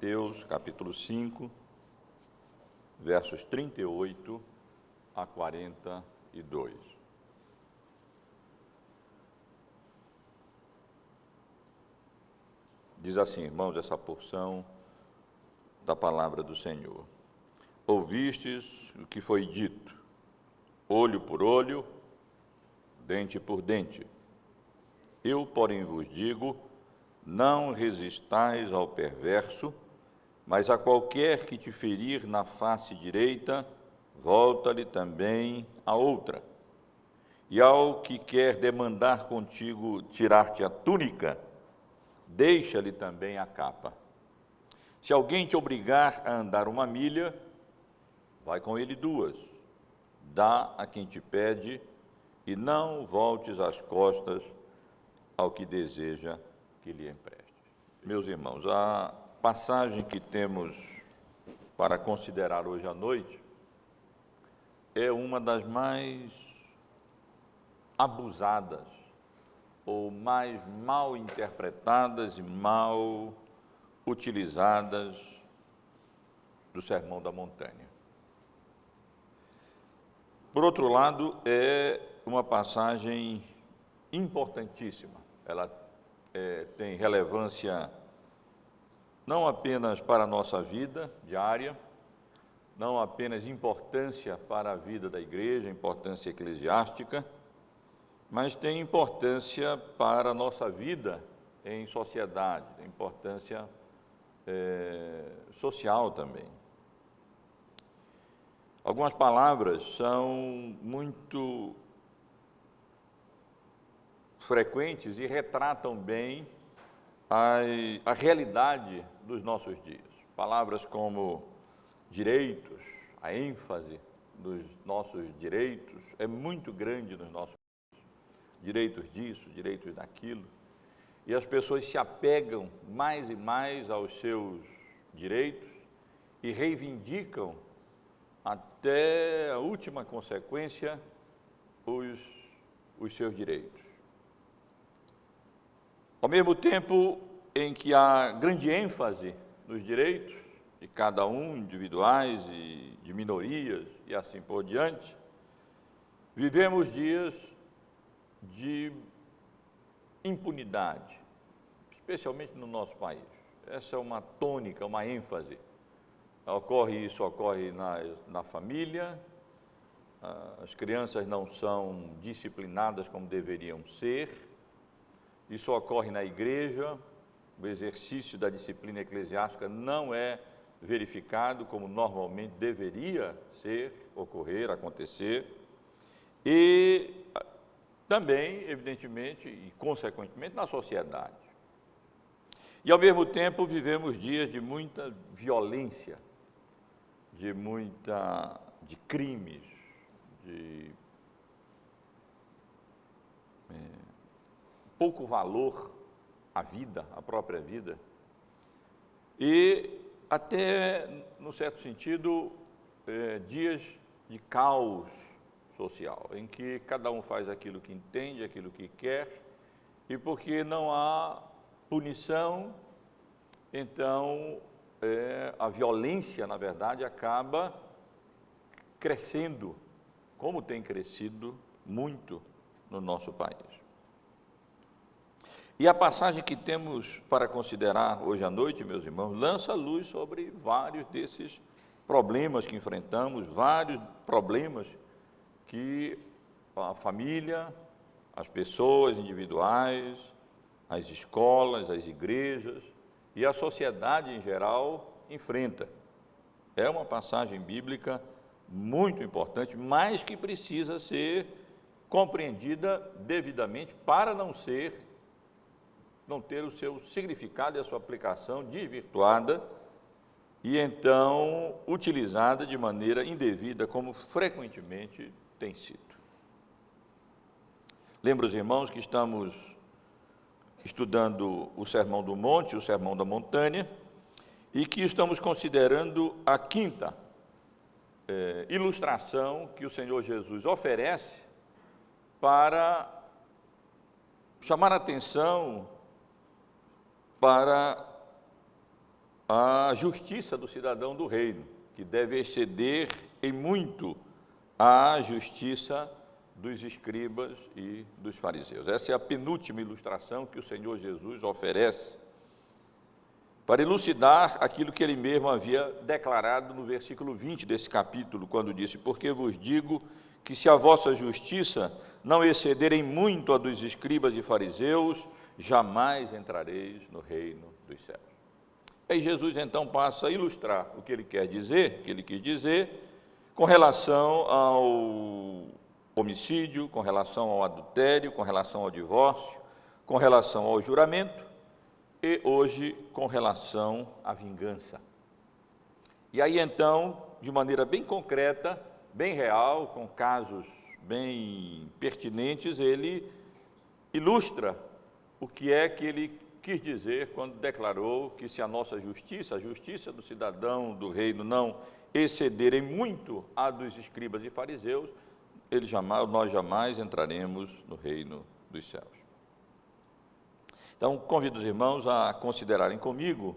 Mateus, capítulo 5, versos 38 a 42. Diz assim, irmãos, essa porção da palavra do Senhor. Ouvistes o que foi dito, olho por olho, dente por dente. Eu, porém, vos digo, não resistais ao perverso, mas a qualquer que te ferir na face direita, volta-lhe também a outra. E ao que quer demandar contigo tirar-te a túnica, deixa-lhe também a capa. Se alguém te obrigar a andar 1 milha, vai com ele 2. Dá a quem te pede, e não voltes as costas ao que deseja que lhe empreste. Meus irmãos, a passagem que temos para considerar hoje à noite é uma das mais abusadas ou mais mal interpretadas e mal utilizadas do Sermão da Montanha. Por outro lado, é uma passagem importantíssima. Ela tem relevância não apenas para a nossa vida diária, não apenas importância para a vida da igreja, importância eclesiástica, mas tem importância para a nossa vida em sociedade, tem importância social também. Algumas palavras são muito frequentes e retratam bem a realidade dos nossos dias. Palavras como direitos, a ênfase dos nossos direitos é muito grande nos nossos direitos disso, direitos daquilo, e as pessoas se apegam mais e mais aos seus direitos e reivindicam até a última consequência os seus direitos. Ao mesmo tempo em que há grande ênfase nos direitos de cada um, individuais e de minorias e assim por diante, vivemos dias de impunidade, especialmente no nosso país. Essa é uma tônica, uma ênfase. Isso ocorre na família, as crianças não são disciplinadas como deveriam ser. Isso ocorre na igreja, o exercício da disciplina eclesiástica não é verificado como normalmente deveria ocorrer, acontecer. E também, evidentemente e consequentemente, na sociedade. E, ao mesmo tempo, vivemos dias de muita violência, de crimes, de pouco valor à vida, à própria vida, e até, no certo sentido, dias de caos social, em que cada um faz aquilo que entende, aquilo que quer, e porque não há punição, então a violência, na verdade, acaba crescendo, como tem crescido muito no nosso país. E a passagem que temos para considerar hoje à noite, meus irmãos, lança luz sobre vários desses problemas que enfrentamos, vários problemas que a família, as pessoas individuais, as escolas, as igrejas e a sociedade em geral enfrenta. É uma passagem bíblica muito importante, mas que precisa ser compreendida devidamente para não ter o seu significado e a sua aplicação desvirtuada e então utilizada de maneira indevida, como frequentemente tem sido. Lembro os irmãos que estamos estudando o Sermão do Monte, o Sermão da Montanha, e que estamos considerando a quinta ilustração que o Senhor Jesus oferece para chamar a atenção para a justiça do cidadão do reino, que deve exceder em muito a justiça dos escribas e dos fariseus. Essa é a penúltima ilustração que o Senhor Jesus oferece para elucidar aquilo que ele mesmo havia declarado no versículo 20 desse capítulo, quando disse: porque vos digo que se a vossa justiça não exceder em muito a dos escribas e fariseus, jamais entrareis no reino dos céus. Aí Jesus então passa a ilustrar o que ele quer dizer, o que ele quis dizer, com relação ao homicídio, com relação ao adultério, com relação ao divórcio, com relação ao juramento e hoje com relação à vingança. E aí então, de maneira bem concreta, bem real, com casos bem pertinentes, ele ilustra o que é que ele quis dizer quando declarou que se a nossa justiça, a justiça do cidadão do reino, não excederem muito a dos escribas e fariseus, nós jamais entraremos no reino dos céus. Então, convido os irmãos a considerarem comigo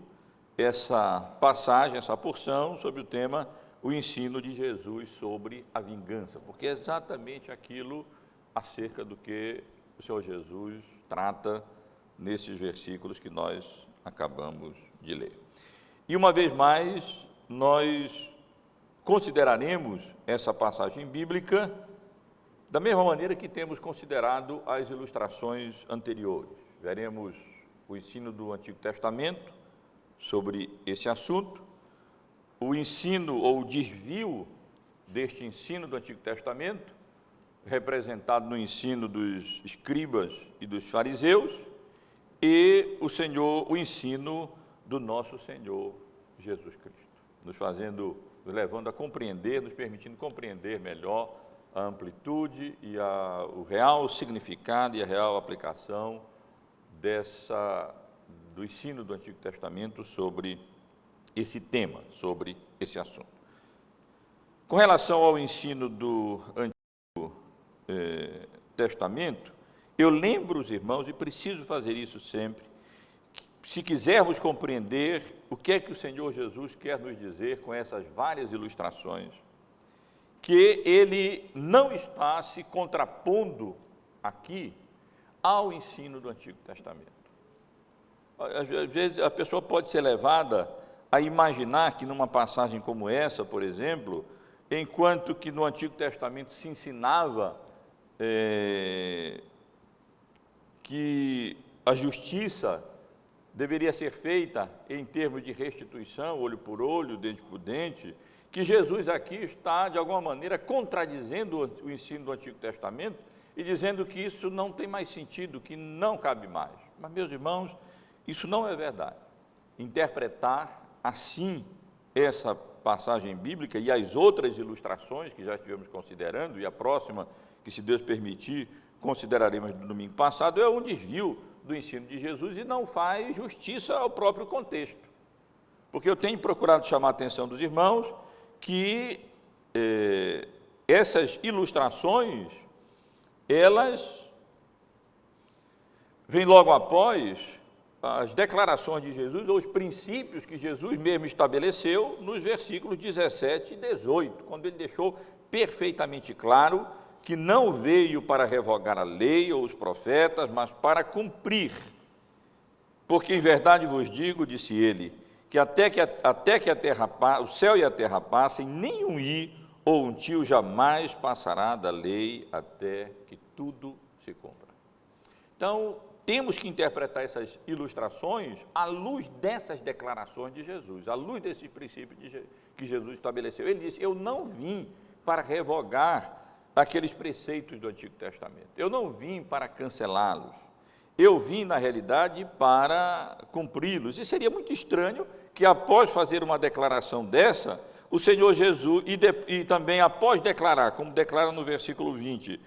essa passagem, essa porção sobre o tema, o ensino de Jesus sobre a vingança, porque é exatamente aquilo acerca do que o Senhor Jesus trata nesses versículos que nós acabamos de ler. E uma vez mais, nós consideraremos essa passagem bíblica da mesma maneira que temos considerado as ilustrações anteriores. Veremos o ensino do Antigo Testamento sobre esse assunto, o ensino ou o desvio deste ensino do Antigo Testamento, representado no ensino dos escribas e dos fariseus, e o ensino do nosso Senhor Jesus Cristo, nos levando a compreender, nos permitindo compreender melhor a amplitude e o real significado e a real aplicação do ensino do Antigo Testamento sobre esse tema, sobre esse assunto. Com relação ao ensino do Antigo Testamento, eu lembro os irmãos, e preciso fazer isso sempre, se quisermos compreender o que é que o Senhor Jesus quer nos dizer com essas várias ilustrações, que ele não está se contrapondo aqui ao ensino do Antigo Testamento. Às vezes a pessoa pode ser levada a imaginar que numa passagem como essa, por exemplo, enquanto que no Antigo Testamento se ensinava que a justiça deveria ser feita em termos de restituição, olho por olho, dente por dente, que Jesus aqui está, de alguma maneira, contradizendo o ensino do Antigo Testamento e dizendo que isso não tem mais sentido, que não cabe mais. Mas, meus irmãos, isso não é verdade. Interpretar assim essa passagem bíblica e as outras ilustrações que já estivemos considerando, e a próxima, que se Deus permitir, consideraremos no domingo passado, é um desvio do ensino de Jesus e não faz justiça ao próprio contexto. Porque eu tenho procurado chamar a atenção dos irmãos que essas ilustrações, elas vêm logo após as declarações de Jesus, ou os princípios que Jesus mesmo estabeleceu nos versículos 17 e 18, quando ele deixou perfeitamente claro que não veio para revogar a lei ou os profetas, mas para cumprir. Porque em verdade vos digo, disse ele, que até que a terra, o céu e a terra passem, nem um i ou um tio jamais passará da lei até que tudo se cumpra. Então, temos que interpretar essas ilustrações à luz dessas declarações de Jesus, à luz desses princípios que Jesus estabeleceu. Ele disse: eu não vim para revogar aqueles preceitos do Antigo Testamento, eu não vim para cancelá-los, eu vim, na realidade, para cumpri-los. E seria muito estranho que, após fazer uma declaração dessa, o Senhor Jesus, e também após declarar, como declara no versículo 20,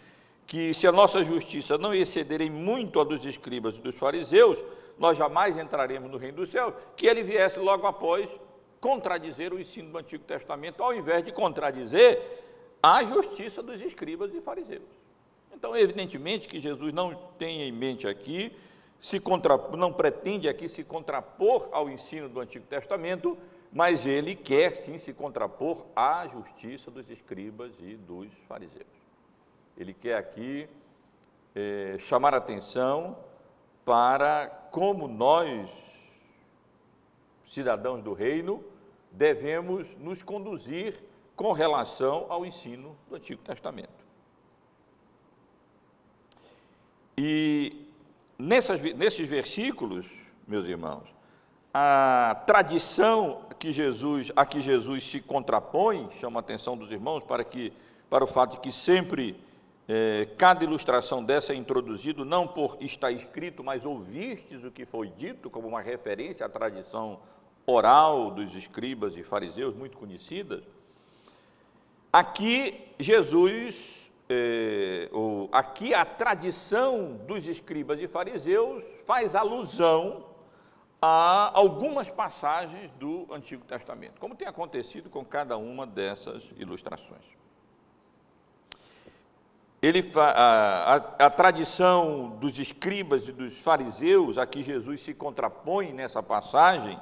que se a nossa justiça não excederem muito a dos escribas e dos fariseus, nós jamais entraremos no reino do céu, que ele viesse logo após contradizer o ensino do Antigo Testamento, ao invés de contradizer a justiça dos escribas e fariseus. Então, evidentemente que Jesus não tem em mente aqui não pretende aqui se contrapor ao ensino do Antigo Testamento, mas ele quer sim se contrapor à justiça dos escribas e dos fariseus. Ele quer aqui chamar a atenção para como nós, cidadãos do reino, devemos nos conduzir com relação ao ensino do Antigo Testamento. E nesses versículos, meus irmãos, a tradição a que Jesus se contrapõe, chama a atenção dos irmãos para o fato de que sempre cada ilustração dessa é introduzido não por estar escrito, mas ouvistes o que foi dito, como uma referência à tradição oral dos escribas e fariseus, muito conhecida. Aqui aqui a tradição dos escribas e fariseus faz alusão a algumas passagens do Antigo Testamento, como tem acontecido com cada uma dessas ilustrações. A tradição dos escribas e dos fariseus, a que Jesus se contrapõe nessa passagem,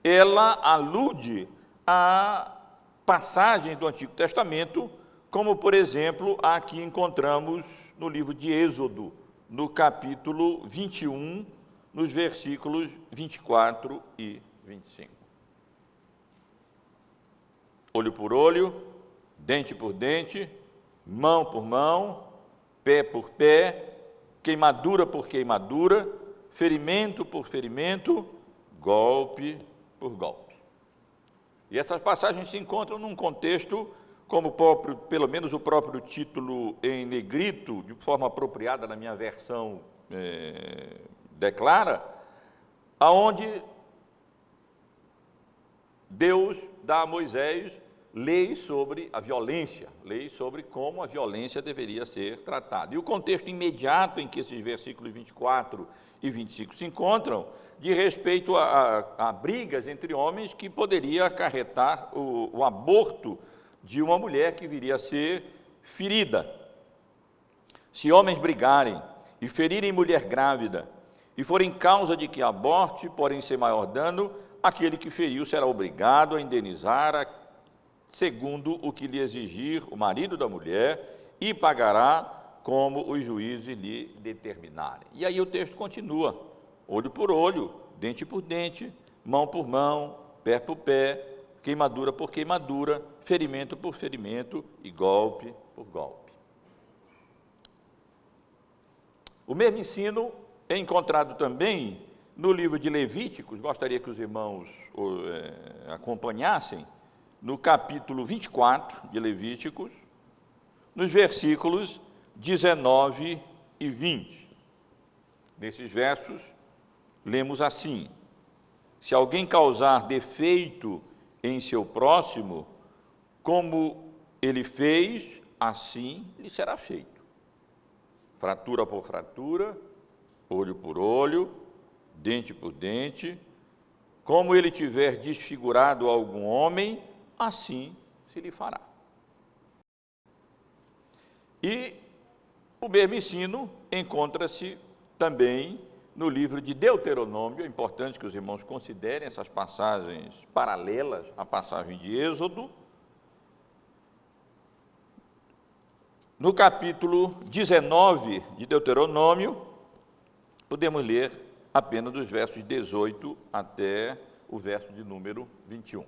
ela alude a passagens do Antigo Testamento, como, por exemplo, a que encontramos no livro de Êxodo, no capítulo 21, nos versículos 24 e 25. Olho por olho, dente por dente, mão por mão, pé por pé, queimadura por queimadura, ferimento por ferimento, golpe por golpe. E essas passagens se encontram num contexto, como pelo menos o próprio título em negrito, de forma apropriada na minha versão declara, aonde Deus dá a Moisés leis sobre a violência, leis sobre como a violência deveria ser tratada. E o contexto imediato em que esses versículos 24 e 25 se encontram, de respeito a brigas entre homens que poderia acarretar o aborto de uma mulher que viria a ser ferida. Se homens brigarem e ferirem mulher grávida, e forem causa de que aborte, porém sem maior dano, aquele que feriu será obrigado a indenizar segundo o que lhe exigir o marido da mulher, e pagará como os juízes lhe determinarem. E aí o texto continua, olho por olho, dente por dente, mão por mão, pé por pé, queimadura por queimadura, ferimento por ferimento e golpe por golpe. O mesmo ensino é encontrado também no livro de Levíticos, gostaria que os irmãos acompanhassem, no capítulo 24 de Levíticos, nos versículos 19 e 20. Nesses versos, lemos assim: se alguém causar defeito em seu próximo, como ele fez, assim lhe será feito. Fratura por fratura, olho por olho, dente por dente, como ele tiver desfigurado algum homem, assim se lhe fará. E o mesmo ensino encontra-se também no livro de Deuteronômio. É importante que os irmãos considerem essas passagens paralelas à passagem de Êxodo. No capítulo 19 de Deuteronômio, podemos ler apenas dos versos 18 até o verso de número 21.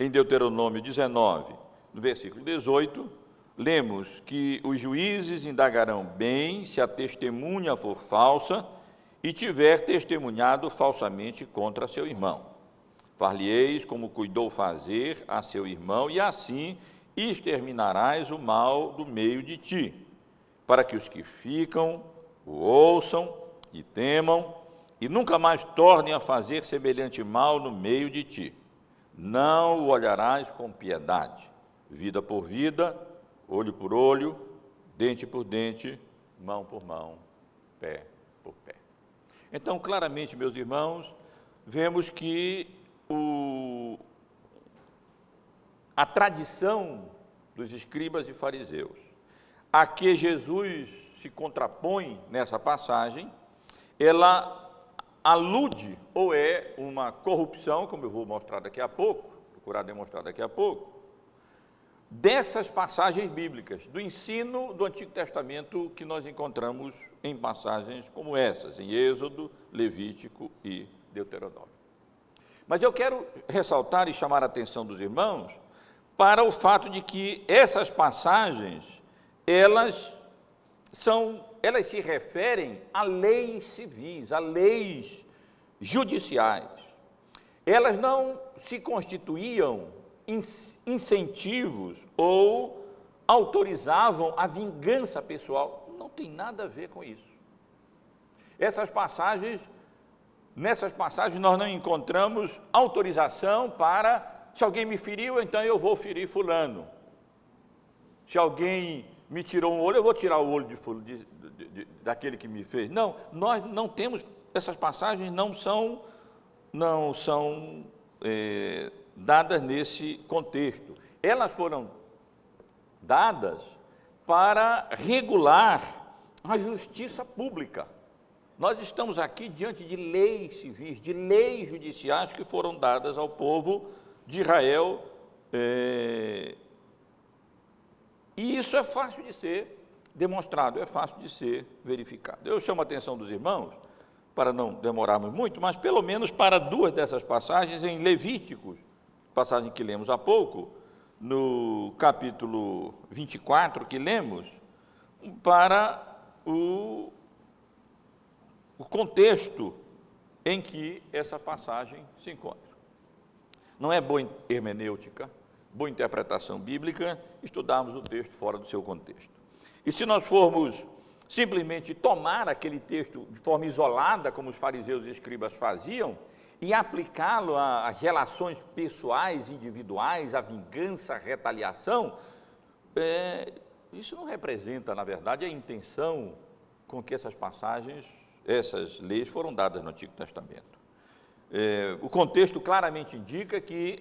Em Deuteronômio 19, no versículo 18, lemos que os juízes indagarão bem se a testemunha for falsa e tiver testemunhado falsamente contra seu irmão. Far-lhe-eis como cuidou fazer a seu irmão, e assim exterminarás o mal do meio de ti, para que os que ficam o ouçam e temam, e nunca mais tornem a fazer semelhante mal no meio de ti. Não o olharás com piedade, vida por vida, olho por olho, dente por dente, mão por mão, pé por pé. Então, claramente, meus irmãos, vemos que a tradição dos escribas e fariseus, a que Jesus se contrapõe nessa passagem, ela alude ou é uma corrupção, como eu vou mostrar daqui a pouco, procurar demonstrar daqui a pouco, dessas passagens bíblicas, do ensino do Antigo Testamento que nós encontramos em passagens como essas, em Êxodo, Levítico e Deuteronômio. Mas eu quero ressaltar e chamar a atenção dos irmãos para o fato de que essas passagens, elas se referem a leis civis, a leis judiciais. Elas não se constituíam incentivos ou autorizavam a vingança pessoal. Não tem nada a ver com isso. Nessas passagens nós não encontramos autorização para, se alguém me feriu, então eu vou ferir fulano. Se alguém me tirou um olho, eu vou tirar o olho daquele que me fez. Não, nós não temos, essas passagens não são dadas nesse contexto. Elas foram dadas para regular a justiça pública. Nós estamos aqui diante de leis civis, de leis judiciais que foram dadas ao povo de Israel, e isso é fácil de ser demonstrado, é fácil de ser verificado. Eu chamo a atenção dos irmãos, para não demorarmos muito, mas pelo menos para duas dessas passagens em Levíticos, passagem que lemos há pouco, no capítulo 24 que lemos, para o contexto em que essa passagem se encontra. Não é boa hermenêutica, boa interpretação bíblica, estudarmos o texto fora do seu contexto. E se nós formos simplesmente tomar aquele texto de forma isolada, como os fariseus e escribas faziam, e aplicá-lo às relações pessoais, individuais, à vingança, à retaliação, isso não representa, na verdade, a intenção com que essas passagens, essas leis foram dadas no Antigo Testamento. O contexto claramente indica que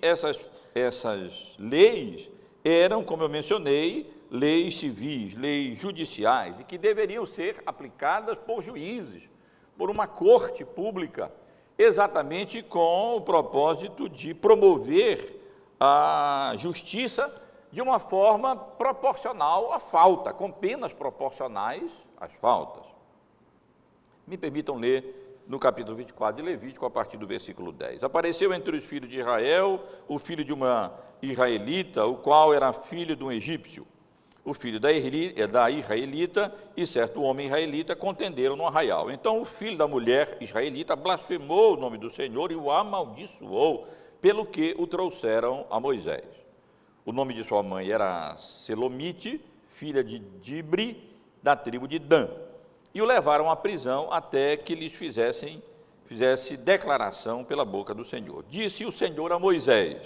essas leis eram, como eu mencionei, leis civis, leis judiciais, e que deveriam ser aplicadas por juízes, por uma corte pública, exatamente com o propósito de promover a justiça de uma forma proporcional à falta, com penas proporcionais às faltas. Me permitam ler no capítulo 24 de Levítico, a partir do versículo 10. Apareceu entre os filhos de Israel o filho de uma israelita, o qual era filho de um egípcio. O filho da israelita e certo homem israelita contenderam no arraial. Então o filho da mulher israelita blasfemou o nome do Senhor e o amaldiçoou, pelo que o trouxeram a Moisés. O nome de sua mãe era Selomite, filha de Dibre, da tribo de Dan. E o levaram à prisão até que lhes fizesse declaração pela boca do Senhor. Disse o Senhor a Moisés: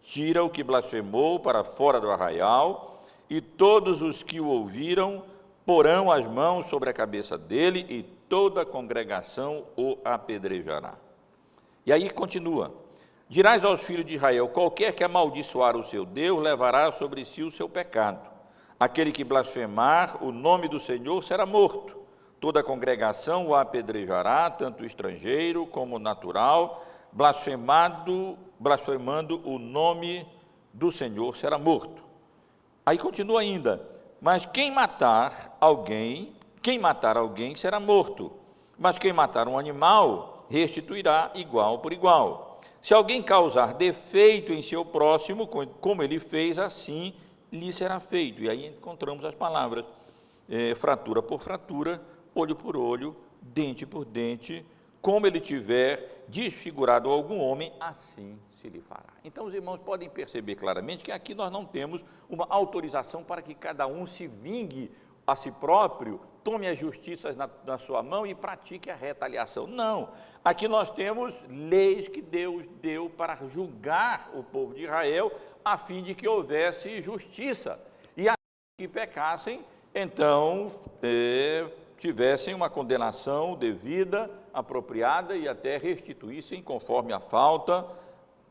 tira o que blasfemou para fora do arraial, e todos os que o ouviram porão as mãos sobre a cabeça dele, e toda a congregação o apedrejará. E aí continua: dirás aos filhos de Israel: qualquer que amaldiçoar o seu Deus, levará sobre si o seu pecado. Aquele que blasfemar o nome do Senhor será morto. Toda a congregação o apedrejará, tanto o estrangeiro como o natural, blasfemando o nome do Senhor será morto. Aí continua ainda: mas quem matar alguém será morto, mas quem matar um animal restituirá igual por igual. Se alguém causar defeito em seu próximo, como ele fez, assim lhe será feito. E aí encontramos as palavras fratura por fratura, olho por olho, dente por dente, como ele tiver desfigurado algum homem, assim se lhe fará. Então os irmãos podem perceber claramente que aqui nós não temos uma autorização para que cada um se vingue a si próprio, tome as justiças na sua mão e pratique a retaliação. Não, aqui nós temos leis que Deus deu para julgar o povo de Israel, a fim de que houvesse justiça, e a que pecassem, então tivessem uma condenação devida, apropriada, e até restituíssem conforme a falta,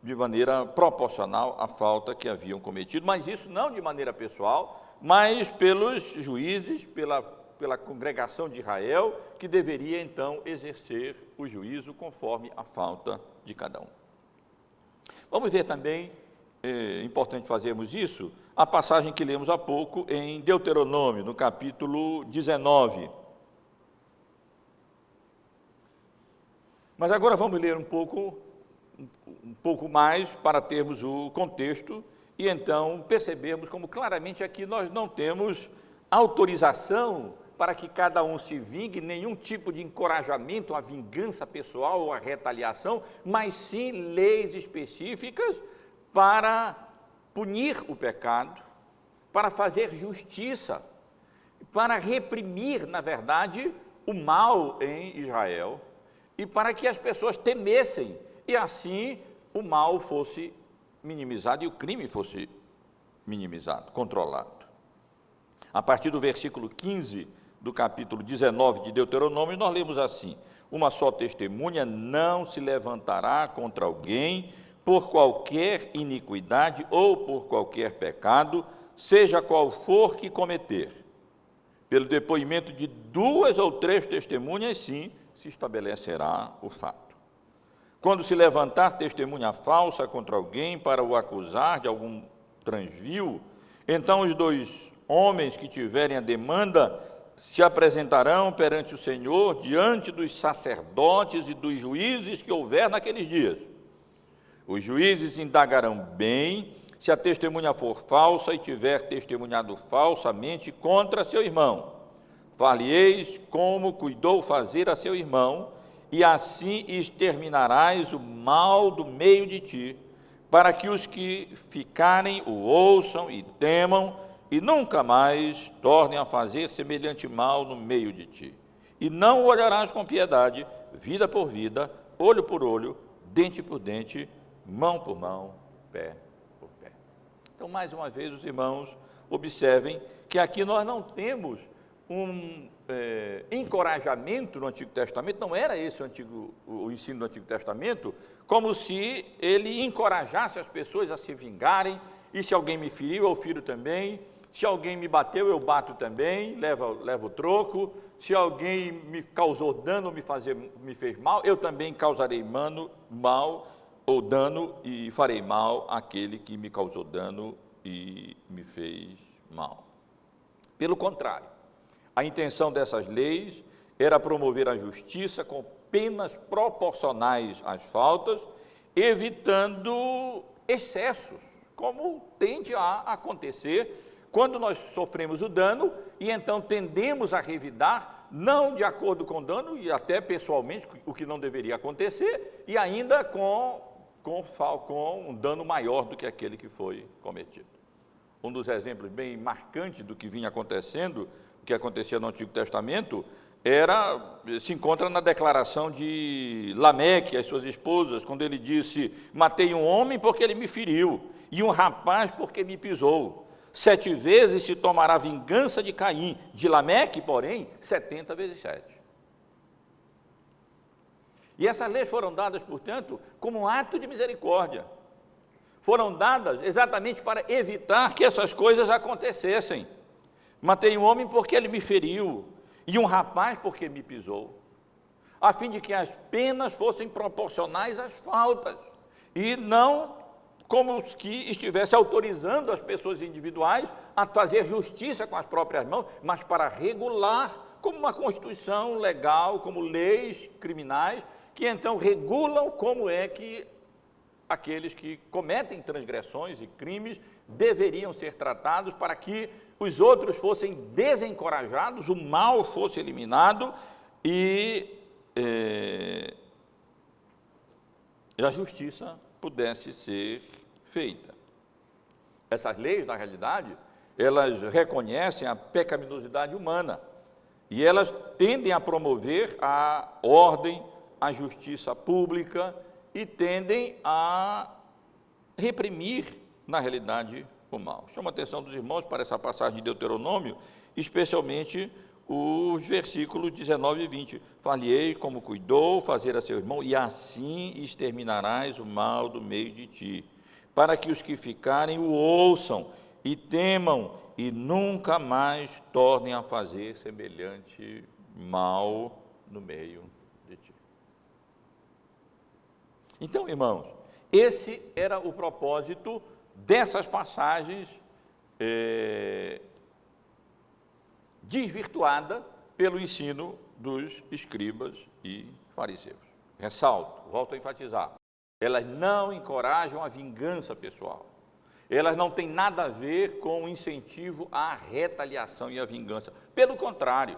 de maneira proporcional à falta que haviam cometido, mas isso não de maneira pessoal, mas pelos juízes, pela congregação de Israel, que deveria então exercer o juízo conforme a falta de cada um. Vamos ver também, é importante fazermos isso, a passagem que lemos há pouco em Deuteronômio, no capítulo 19. Mas agora vamos ler um pouco mais para termos o contexto e então percebermos como claramente aqui nós não temos autorização para que cada um se vingue, nenhum tipo de encorajamento à vingança pessoal ou à retaliação, mas sim leis específicas para punir o pecado, para fazer justiça, para reprimir, na verdade, o mal em Israel e para que as pessoas temessem e assim o mal fosse minimizado e o crime fosse minimizado, controlado. A partir do versículo 15 do capítulo 19 de Deuteronômio, nós lemos assim: uma só testemunha não se levantará contra alguém por qualquer iniquidade ou por qualquer pecado, seja qual for que cometer. Pelo depoimento de 2 ou 3 testemunhas, sim, se estabelecerá o fato. Quando se levantar testemunha falsa contra alguém para o acusar de algum transvio, então os 2 homens que tiverem a demanda se apresentarão perante o Senhor, diante dos sacerdotes e dos juízes que houver naqueles dias. Os juízes indagarão bem se a testemunha for falsa e tiver testemunhado falsamente contra seu irmão. Far-lhe-eis como cuidou fazer a seu irmão, e assim exterminarás o mal do meio de ti, para que os que ficarem o ouçam e temam, e nunca mais tornem a fazer semelhante mal no meio de ti. E não olharás com piedade, vida por vida, olho por olho, dente por dente, mão por mão, pé por pé. Então, mais uma vez, os irmãos observem que aqui nós não temos um encorajamento no Antigo Testamento, não era esse o ensino do Antigo Testamento, como se ele encorajasse as pessoas a se vingarem, e se alguém me feriu, eu firo também, se alguém me bateu, eu bato também, levo o troco, se alguém me causou dano, me fez mal, eu também causarei mal ou dano e farei mal àquele que me causou dano e me fez mal. Pelo contrário, a intenção dessas leis era promover a justiça com penas proporcionais às faltas, evitando excessos, como tende a acontecer quando nós sofremos o dano e então tendemos a revidar, não de acordo com o dano e até pessoalmente, o que não deveria acontecer, e ainda com um dano maior do que aquele que foi cometido. Um dos exemplos bem marcantes do que vinha acontecendo, o que acontecia no Antigo Testamento, se encontra na declaração de Lameque às suas esposas, quando ele disse: matei um homem porque ele me feriu, e um rapaz porque me pisou. 7 vezes se tomará vingança de Caim, de Lameque, porém, 70 vezes 7. E essas leis foram dadas, portanto, como um ato de misericórdia. Foram dadas exatamente para evitar que essas coisas acontecessem. Matei um homem porque ele me feriu, e um rapaz porque me pisou, a fim de que as penas fossem proporcionais às faltas, e não como que estivesse autorizando as pessoas individuais a fazer justiça com as próprias mãos, mas para regular, como uma constituição legal, como leis criminais, que então regulam como é que aqueles que cometem transgressões e crimes deveriam ser tratados para que os outros fossem desencorajados, o mal fosse eliminado e a justiça pudesse ser feita. Essas leis, na realidade, elas reconhecem a pecaminosidade humana e elas tendem a promover a ordem, a justiça pública e tendem a reprimir, na realidade, o mal. Chama a atenção dos irmãos para essa passagem de Deuteronômio, especialmente os versículos 19 e 20. Far-lhe-ei como cuidou fazer a seu irmão, e assim exterminarás o mal do meio de ti, para que os que ficarem o ouçam e temam, e nunca mais tornem a fazer semelhante mal no meio de ti. Então, irmãos, esse era o propósito dessas passagens desvirtuada pelo ensino dos escribas e fariseus. Ressalto, volto a enfatizar, elas não encorajam a vingança pessoal. Elas não têm nada a ver com o incentivo à retaliação e à vingança. Pelo contrário,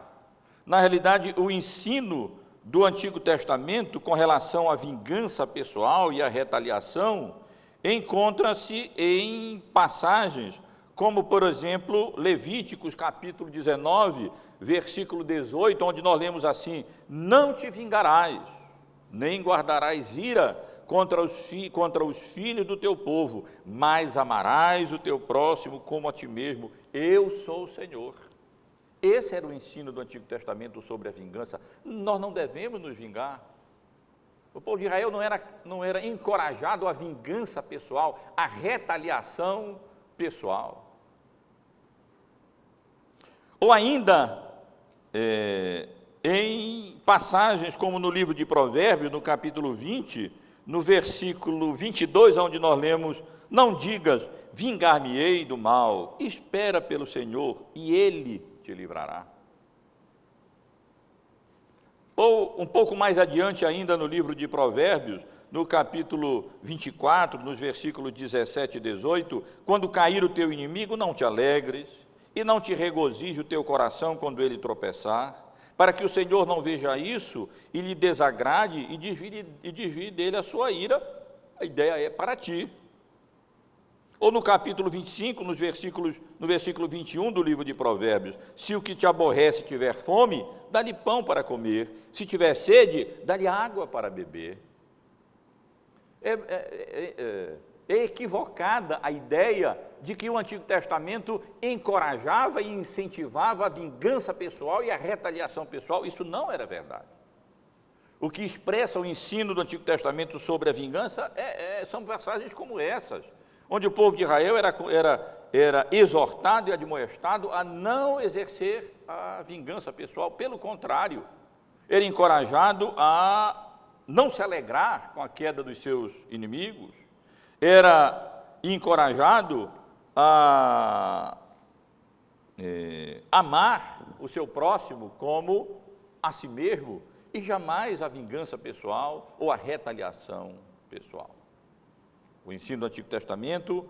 na realidade, o ensino do Antigo Testamento com relação à vingança pessoal e à retaliação encontra-se em passagens como, por exemplo, Levíticos capítulo 19, versículo 18, onde nós lemos assim: não te vingarás, nem guardarás ira contra os filhos do teu povo, mas amarás o teu próximo como a ti mesmo. Eu sou o Senhor. Esse era o ensino do Antigo Testamento sobre a vingança. Nós não devemos nos vingar. O povo de Israel não era encorajado à vingança pessoal, à retaliação pessoal. Ou ainda, em passagens como no livro de Provérbios, no capítulo 20, no versículo 22, onde nós lemos: não digas, vingar-me-ei do mal, espera pelo Senhor, e Ele te livrará. Ou um pouco mais adiante ainda no livro de Provérbios, no capítulo 24, nos versículos 17 e 18, quando cair o teu inimigo, não te alegres, e não te regozije o teu coração quando ele tropeçar, para que o Senhor não veja isso e lhe desagrade e desvie dele a sua ira. A ideia é para ti. Ou no capítulo 25, no versículo 21 do livro de Provérbios: se o que te aborrece tiver fome, dá-lhe pão para comer, se tiver sede, dá-lhe água para beber. É equivocada a ideia de que o Antigo Testamento encorajava e incentivava a vingança pessoal e a retaliação pessoal. Isso não era verdade. O que expressa o ensino do Antigo Testamento sobre a vingança são passagens como essas, onde o povo de Israel era exortado e admoestado a não exercer a vingança pessoal. Pelo contrário, era encorajado a não se alegrar com a queda dos seus inimigos, era encorajado a amar o seu próximo como a si mesmo, e jamais a vingança pessoal ou a retaliação pessoal. O ensino do Antigo Testamento,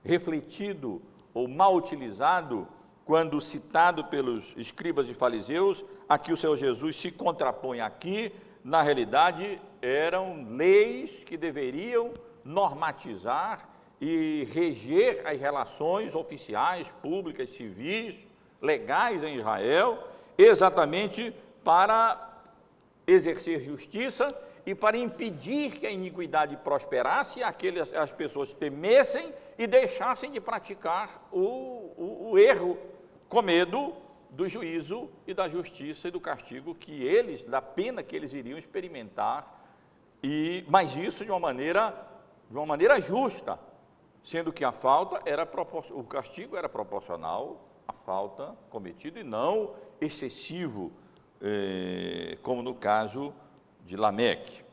refletido ou mal utilizado, quando citado pelos escribas e fariseus, a que o Senhor Jesus se contrapõe aqui, na realidade, eram leis que deveriam normatizar e reger as relações oficiais, públicas, civis, legais em Israel, exatamente para exercer justiça e para impedir que a iniquidade prosperasse, as pessoas temessem e deixassem de praticar o erro, com medo do juízo e da justiça e do castigo da pena que eles iriam experimentar, mas isso de uma maneira justa, sendo que o castigo era proporcional à falta cometida e não excessivo, como no caso de Lameque.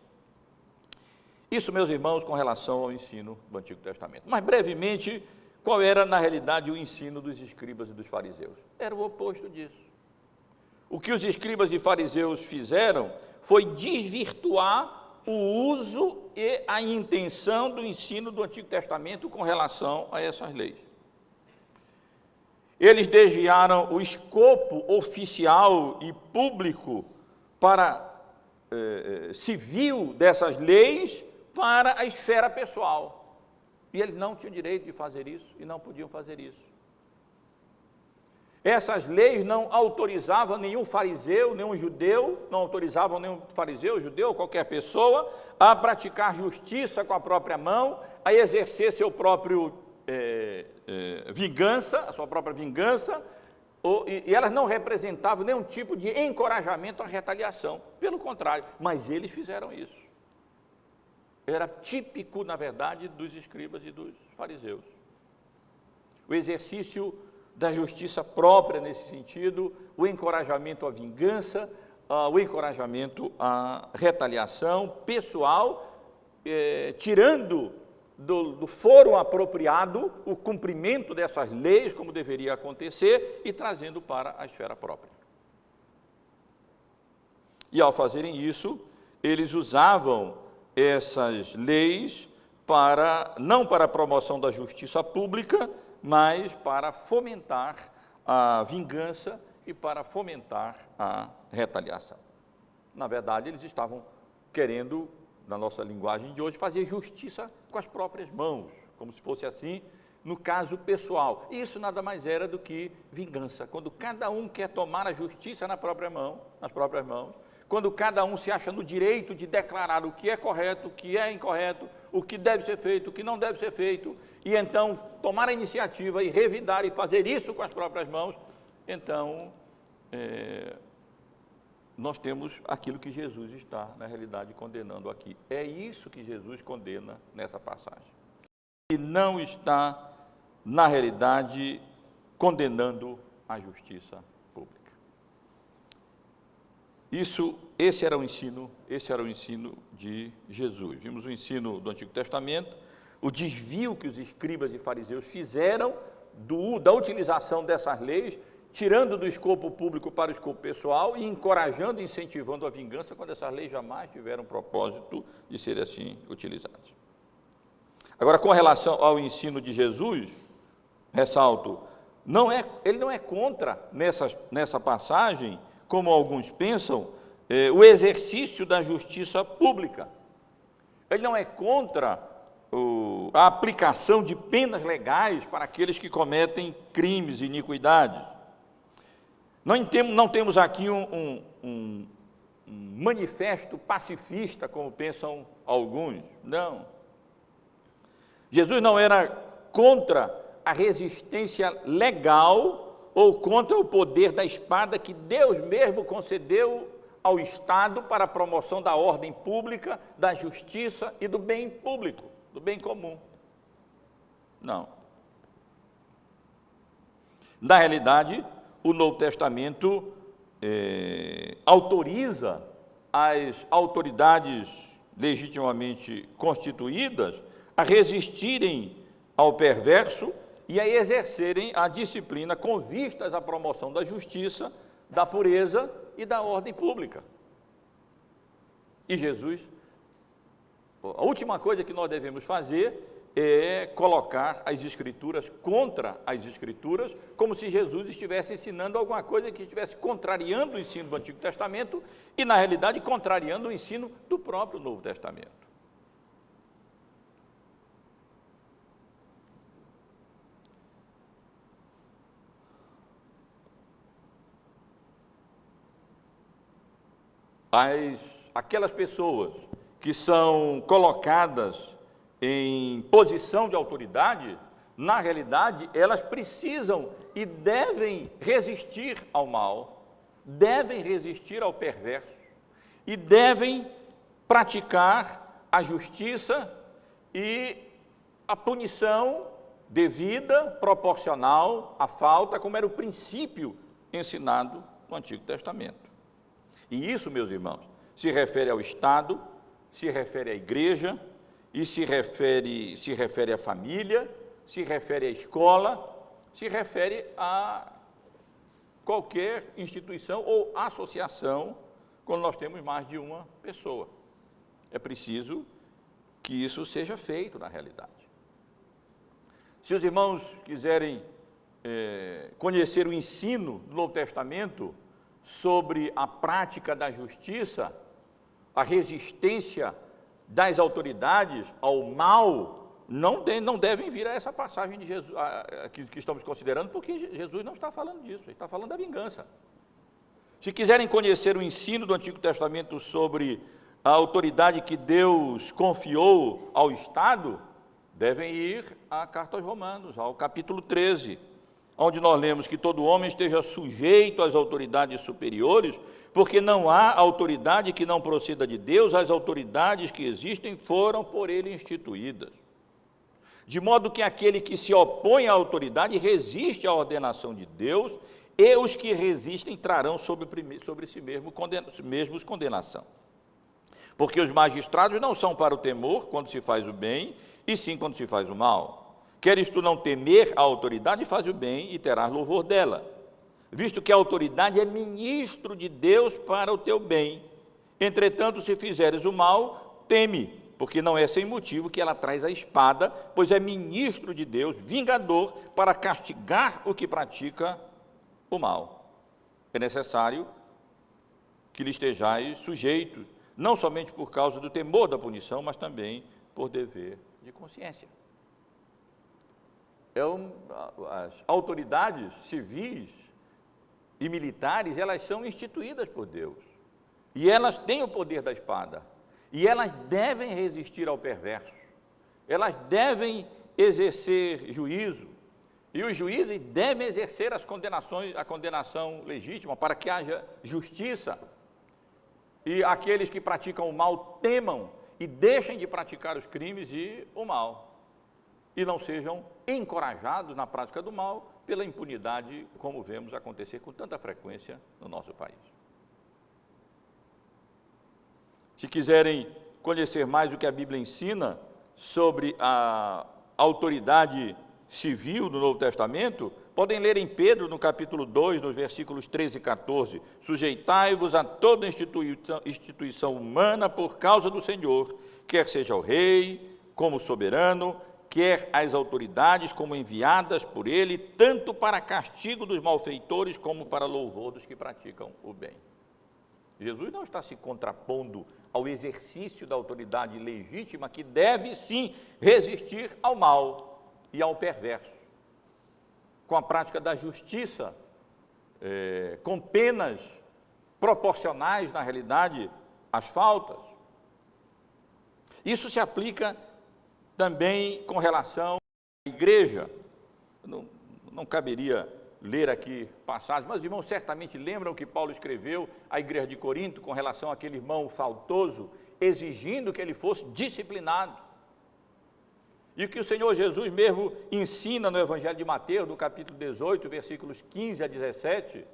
Isso, meus irmãos, com relação ao ensino do Antigo Testamento. Mas, brevemente, qual era, na realidade, o ensino dos escribas e dos fariseus? Era o oposto disso. O que os escribas e fariseus fizeram foi desvirtuar o uso e a intenção do ensino do Antigo Testamento com relação a essas leis. Eles desviaram o escopo oficial e público civil dessas leis para a esfera pessoal. E eles não tinham direito de fazer isso e não podiam fazer isso. Essas leis não autorizavam nenhum fariseu, nenhum judeu, não autorizavam nenhum fariseu, judeu, qualquer pessoa, a praticar justiça com a própria mão, a exercer seu próprio a sua própria vingança, e elas não representavam nenhum tipo de encorajamento à retaliação. Pelo contrário, mas eles fizeram isso. Era típico, na verdade, dos escribas e dos fariseus. O exercício da justiça própria nesse sentido, o encorajamento à vingança, o encorajamento à retaliação pessoal, tirando do foro apropriado o cumprimento dessas leis, como deveria acontecer, e trazendo para a esfera própria. E ao fazerem isso, eles usavam essas leis não para a promoção da justiça pública, mas para fomentar a vingança e para fomentar a retaliação. Na verdade, eles estavam querendo, na nossa linguagem de hoje, fazer justiça com as próprias mãos, como se fosse assim, no caso pessoal. E isso nada mais era do que vingança, quando cada um quer tomar a justiça nas próprias mãos, quando cada um se acha no direito de declarar o que é correto, o que é incorreto, o que deve ser feito, o que não deve ser feito, e então tomar a iniciativa e revidar e fazer isso com as próprias mãos, então nós temos aquilo que Jesus está, na realidade, condenando aqui. É isso que Jesus condena nessa passagem. E não está, na realidade, condenando a justiça pública. Esse era o ensino de Jesus. Vimos o ensino do Antigo Testamento, o desvio que os escribas e fariseus fizeram da utilização dessas leis, tirando do escopo público para o escopo pessoal e encorajando e incentivando a vingança, quando essas leis jamais tiveram propósito de serem assim utilizadas. Agora, com relação ao ensino de Jesus, ressalto, ele não é contra, nessa passagem, como alguns pensam, o exercício da justiça pública. Ele não é contra a aplicação de penas legais para aqueles que cometem crimes e iniquidades. Não temos aqui um manifesto pacifista, como pensam alguns, não. Jesus não era contra a resistência legal ou contra o poder da espada que Deus mesmo concedeu ao Estado para a promoção da ordem pública, da justiça e do bem público, do bem comum. Não. Na realidade, o Novo Testamento autoriza as autoridades legitimamente constituídas a resistirem ao perverso e a exercerem a disciplina com vistas à promoção da justiça, da pureza e da ordem pública. E Jesus, a última coisa que nós devemos fazer é colocar as Escrituras contra as Escrituras, como se Jesus estivesse ensinando alguma coisa que estivesse contrariando o ensino do Antigo Testamento e, na realidade, contrariando o ensino do próprio Novo Testamento. Aquelas pessoas que são colocadas em posição de autoridade, na realidade, elas precisam e devem resistir ao mal, devem resistir ao perverso e devem praticar a justiça e a punição devida, proporcional à falta, como era o princípio ensinado no Antigo Testamento. E isso, meus irmãos, se refere ao Estado, se refere à igreja, e se refere à família, se refere à escola, se refere a qualquer instituição ou associação, quando nós temos mais de uma pessoa. É preciso que isso seja feito na realidade. Se os irmãos quiserem conhecer o ensino do Novo Testamento sobre a prática da justiça, a resistência das autoridades ao mal, não devem vir a essa passagem de Jesus, que estamos considerando, porque Jesus não está falando disso, ele está falando da vingança. Se quiserem conhecer o ensino do Antigo Testamento sobre a autoridade que Deus confiou ao Estado, devem ir à Carta aos Romanos, ao capítulo 13, onde nós lemos que todo homem esteja sujeito às autoridades superiores, porque não há autoridade que não proceda de Deus, as autoridades que existem foram por ele instituídas. de modo que aquele que se opõe à autoridade resiste à ordenação de Deus, e os que resistem trarão sobre si mesmos condenação. Porque os magistrados não são para o temor quando se faz o bem, e sim quando se faz o mal. Queres tu não temer a autoridade, faz o bem e terás louvor dela, visto que a autoridade é ministro de Deus para o teu bem. Entretanto, se fizeres o mal, teme, porque não é sem motivo que ela traz a espada, pois é ministro de Deus, vingador, para castigar o que pratica o mal. É necessário que lhe estejais sujeitos, não somente por causa do temor da punição, mas também por dever de consciência. As autoridades civis e militares, elas são instituídas por Deus, e elas têm o poder da espada, e elas devem resistir ao perverso, elas devem exercer juízo, e os juízes devem exercer a condenação legítima, para que haja justiça, e aqueles que praticam o mal temam e deixem de praticar os crimes e o mal, e não sejam encorajados na prática do mal pela impunidade, como vemos acontecer com tanta frequência no nosso país. Se quiserem conhecer mais o que a Bíblia ensina sobre a autoridade civil do Novo Testamento, podem ler em Pedro, no capítulo 2, nos versículos 13 e 14, sujeitai-vos a toda instituição humana por causa do Senhor, quer seja o rei, como soberano, quer as autoridades como enviadas por ele, tanto para castigo dos malfeitores, como para louvor dos que praticam o bem. Jesus não está se contrapondo ao exercício da autoridade legítima, que deve sim resistir ao mal e ao perverso, com a prática da justiça, com penas proporcionais, na realidade, às faltas. Isso se aplica também com relação à igreja. Não caberia ler aqui passagens, mas os irmãos certamente lembram que Paulo escreveu à igreja de Corinto com relação àquele irmão faltoso, exigindo que ele fosse disciplinado. E que o Senhor Jesus mesmo ensina no Evangelho de Mateus, no capítulo 18, versículos 15 a 17,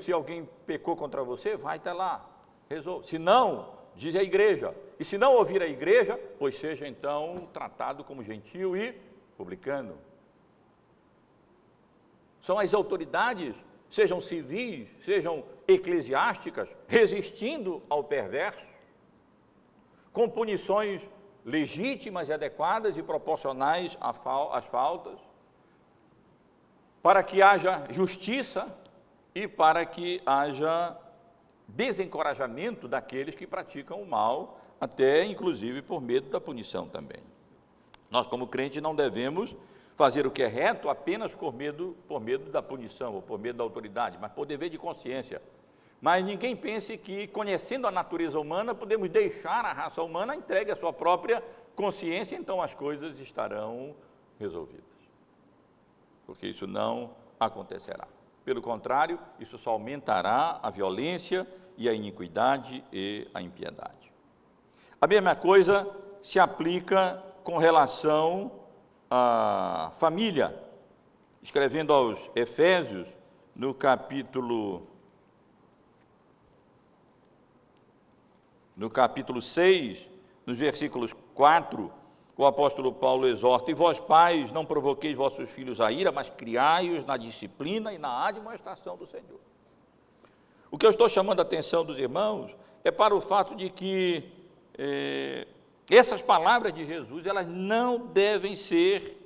se alguém pecou contra você, vai até lá, resolve. Se não, diz a igreja, e se não ouvir a igreja, pois seja então tratado como gentio e publicano. São as autoridades, sejam civis, sejam eclesiásticas, resistindo ao perverso, com punições legítimas e adequadas e proporcionais às faltas, para que haja justiça e para que haja desencorajamento daqueles que praticam o mal, até inclusive por medo da punição também. Nós, como crentes, não devemos fazer o que é reto apenas por medo da punição ou por medo da autoridade, mas por dever de consciência. Mas ninguém pense que, conhecendo a natureza humana, podemos deixar a raça humana entregue à sua própria consciência, então as coisas estarão resolvidas. Porque isso não acontecerá. Pelo contrário, isso só aumentará a violência e a iniquidade e a impiedade. A mesma coisa se aplica com relação à família. Escrevendo aos Efésios, no capítulo 6, nos versículos 4, o apóstolo Paulo exorta: e vós, pais, não provoqueis vossos filhos a ira, mas criai-os na disciplina e na admoestação do Senhor. O que eu estou chamando a atenção dos irmãos é para o fato de que essas palavras de Jesus, elas não devem ser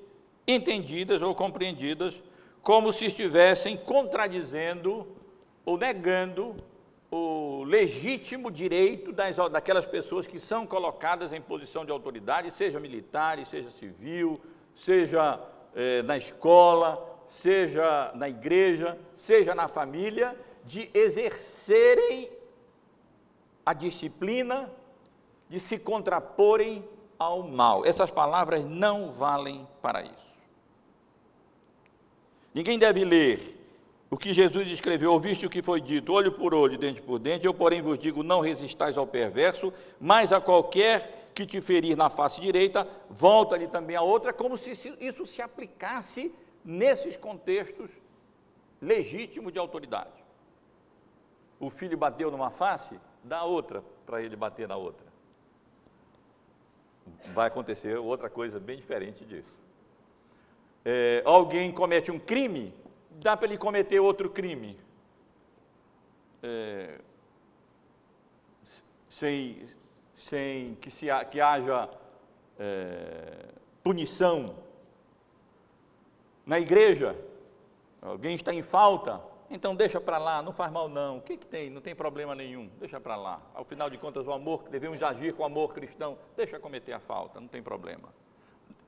entendidas ou compreendidas como se estivessem contradizendo ou negando o legítimo direito daquelas pessoas que são colocadas em posição de autoridade, seja militares, seja civil, seja na escola, seja na igreja, seja na família, de exercerem a disciplina, de se contraporem ao mal. Essas palavras não valem para isso. Ninguém deve ler o que Jesus escreveu: ouviste o que foi dito, olho por olho, dente por dente, eu porém vos digo, não resistais ao perverso, mas a qualquer que te ferir na face direita, volta-lhe também a outra, como se isso se aplicasse nesses contextos legítimos de autoridade. O filho bateu numa face, dá outra para ele bater na outra. Vai acontecer outra coisa bem diferente disso. Alguém comete um crime, dá para ele cometer outro crime. Sem que haja punição. Na igreja, alguém está em falta, então deixa para lá, não faz mal não, o que tem? Não tem problema nenhum, deixa para lá. Ao final de contas, o amor, devemos agir com o amor cristão, deixa cometer a falta, não tem problema.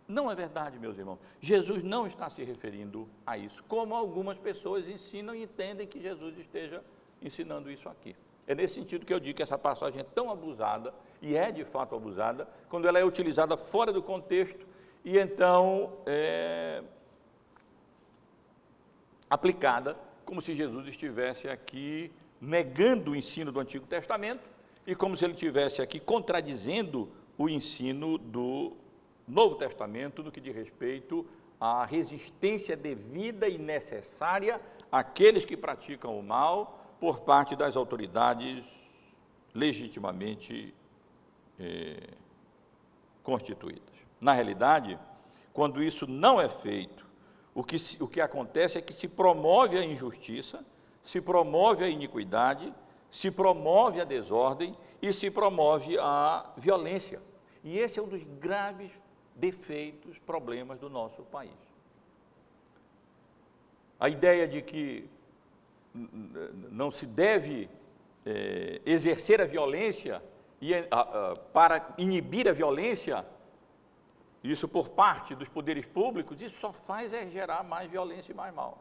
Não é verdade, meus irmãos. Jesus não está se referindo a isso, como algumas pessoas ensinam e entendem que Jesus esteja ensinando isso aqui. É nesse sentido que eu digo que essa passagem é tão abusada, e é de fato abusada, quando ela é utilizada fora do contexto, e então aplicada como se Jesus estivesse aqui negando o ensino do Antigo Testamento, e como se ele estivesse aqui contradizendo o ensino do Novo Testamento, no que diz respeito à resistência devida e necessária àqueles que praticam o mal, por parte das autoridades legitimamente constituídas. Na realidade, quando isso não é feito, o que acontece é que se promove a injustiça, se promove a iniquidade, se promove a desordem e se promove a violência. E esse é um dos graves defeitos, problemas do nosso país. A ideia de que não se deve exercer a violência para inibir a violência, isso por parte dos poderes públicos, isso só faz gerar mais violência e mais mal.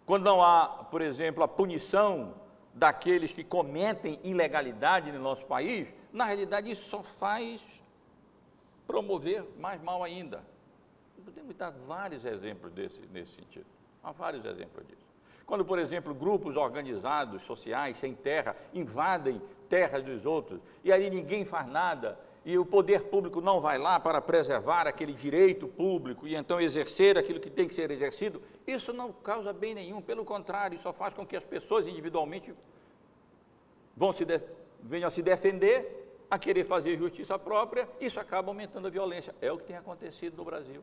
Quando não há, por exemplo, a punição daqueles que cometem ilegalidade no nosso país, na realidade isso só faz promover mais mal ainda. Podemos dar vários exemplos nesse sentido. Há vários exemplos disso. Quando, por exemplo, grupos organizados, sociais, sem terra, invadem terras dos outros, e aí ninguém faz nada, e o poder público não vai lá para preservar aquele direito público, e então exercer aquilo que tem que ser exercido, isso não causa bem nenhum, pelo contrário, só faz com que as pessoas individualmente venham a se defender, a querer fazer justiça própria, isso acaba aumentando a violência. É o que tem acontecido no Brasil.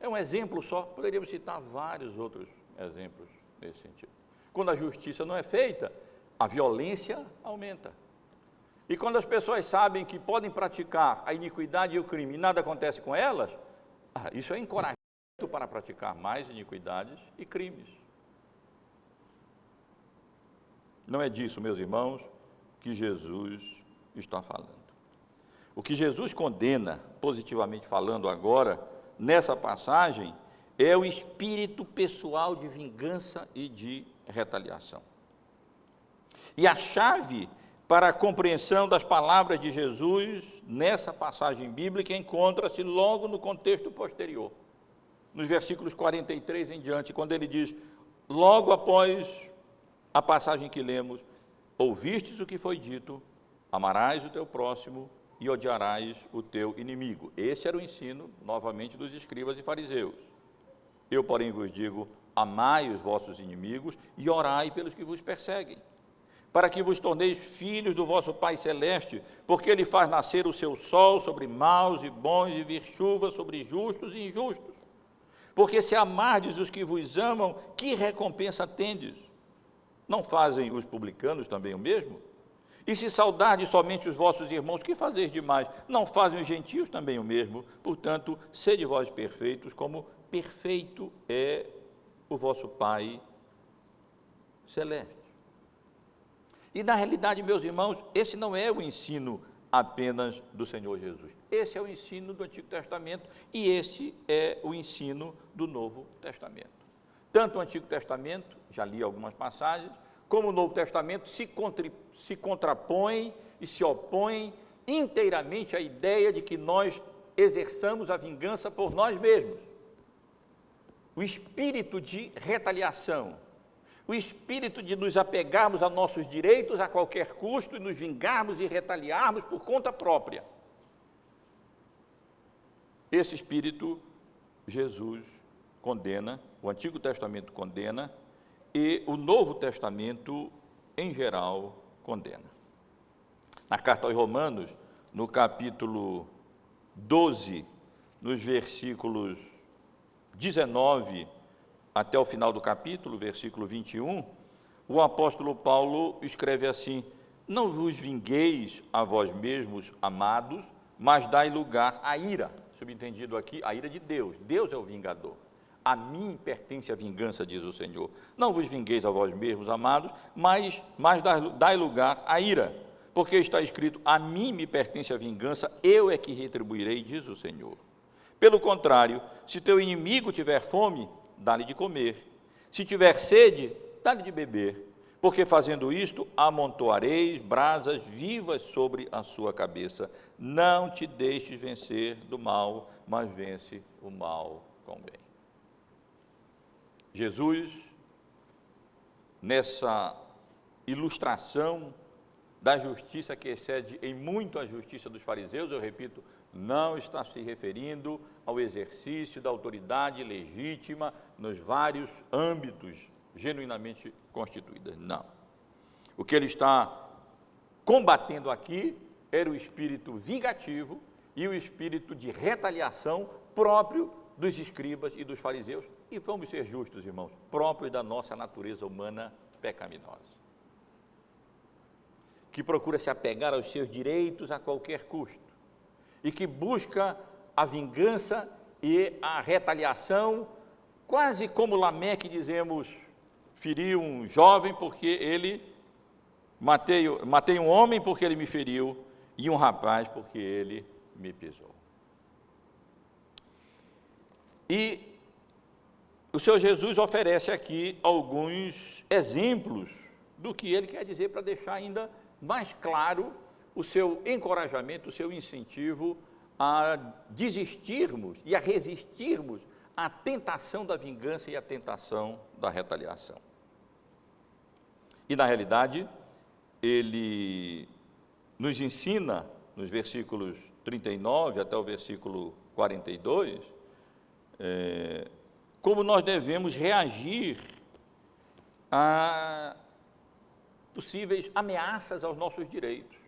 É um exemplo só, poderíamos citar vários outros exemplos nesse sentido. Quando a justiça não é feita, a violência aumenta. E quando as pessoas sabem que podem praticar a iniquidade e o crime e nada acontece com elas, isso é encorajamento para praticar mais iniquidades e crimes. Não é disso, meus irmãos, que Jesus está falando. O que Jesus condena, positivamente falando agora, nessa passagem, é o espírito pessoal de vingança e de retaliação. E a chave para a compreensão das palavras de Jesus nessa passagem bíblica encontra-se logo no contexto posterior, nos versículos 43 em diante, quando ele diz, logo após a passagem que lemos, ouvistes o que foi dito, amarás o teu próximo e odiarás o teu inimigo. Esse era o ensino, novamente, dos escribas e fariseus. Eu, porém, vos digo, amai os vossos inimigos e orai pelos que vos perseguem, para que vos torneis filhos do vosso Pai Celeste, porque Ele faz nascer o seu sol sobre maus e bons e vir chuva sobre justos e injustos. Porque se amardes os que vos amam, que recompensa tendes? Não fazem os publicanos também o mesmo? E se saudardes somente os vossos irmãos, que fazeis demais? Não fazem os gentios também o mesmo? Portanto, sede vós perfeitos, como perfeito é o vosso Pai Celeste. E na realidade, meus irmãos, esse não é o ensino apenas do Senhor Jesus. Esse é o ensino do Antigo Testamento e esse é o ensino do Novo Testamento. Tanto o Antigo Testamento, já li algumas passagens, como o Novo Testamento se contrapõe e se opõe inteiramente à ideia de que nós exerçamos a vingança por nós mesmos. O espírito de retaliação, o espírito de nos apegarmos a nossos direitos a qualquer custo e nos vingarmos e retaliarmos por conta própria. Esse espírito Jesus condena, o Antigo Testamento condena e o Novo Testamento, em geral, condena. Na carta aos Romanos, no capítulo 12, nos versículos 19 até o final do capítulo, versículo 21, o apóstolo Paulo escreve assim: não vos vingueis a vós mesmos, amados, mas dai lugar à ira. Subentendido aqui, a ira de Deus. Deus é o vingador. A mim pertence a vingança, diz o Senhor. Não vos vingueis a vós mesmos, amados, mas dai lugar à ira. Porque está escrito: a mim me pertence a vingança, eu é que retribuirei, diz o Senhor. Pelo contrário, se teu inimigo tiver fome, dá-lhe de comer. Se tiver sede, dá-lhe de beber. Porque fazendo isto, amontoareis brasas vivas sobre a sua cabeça. Não te deixes vencer do mal, mas vence o mal com o bem. Jesus, nessa ilustração da justiça que excede em muito a justiça dos fariseus, eu repito, não está se referindo ao exercício da autoridade legítima nos vários âmbitos genuinamente constituídas, não. O que ele está combatendo aqui era o espírito vingativo e o espírito de retaliação próprio dos escribas e dos fariseus, e vamos ser justos, irmãos, próprios da nossa natureza humana pecaminosa, que procura se apegar aos seus direitos a qualquer custo, e que busca a vingança e a retaliação, quase como Lameque, dizemos, feri um jovem porque ele, matei um homem porque ele me feriu, e um rapaz porque ele me pisou. E o Senhor Jesus oferece aqui alguns exemplos do que ele quer dizer, para deixar ainda mais claro o seu encorajamento, o seu incentivo a desistirmos e a resistirmos à tentação da vingança e à tentação da retaliação. E, na realidade, ele nos ensina, nos versículos 39 até o versículo 42, como nós devemos reagir a possíveis ameaças aos nossos direitos.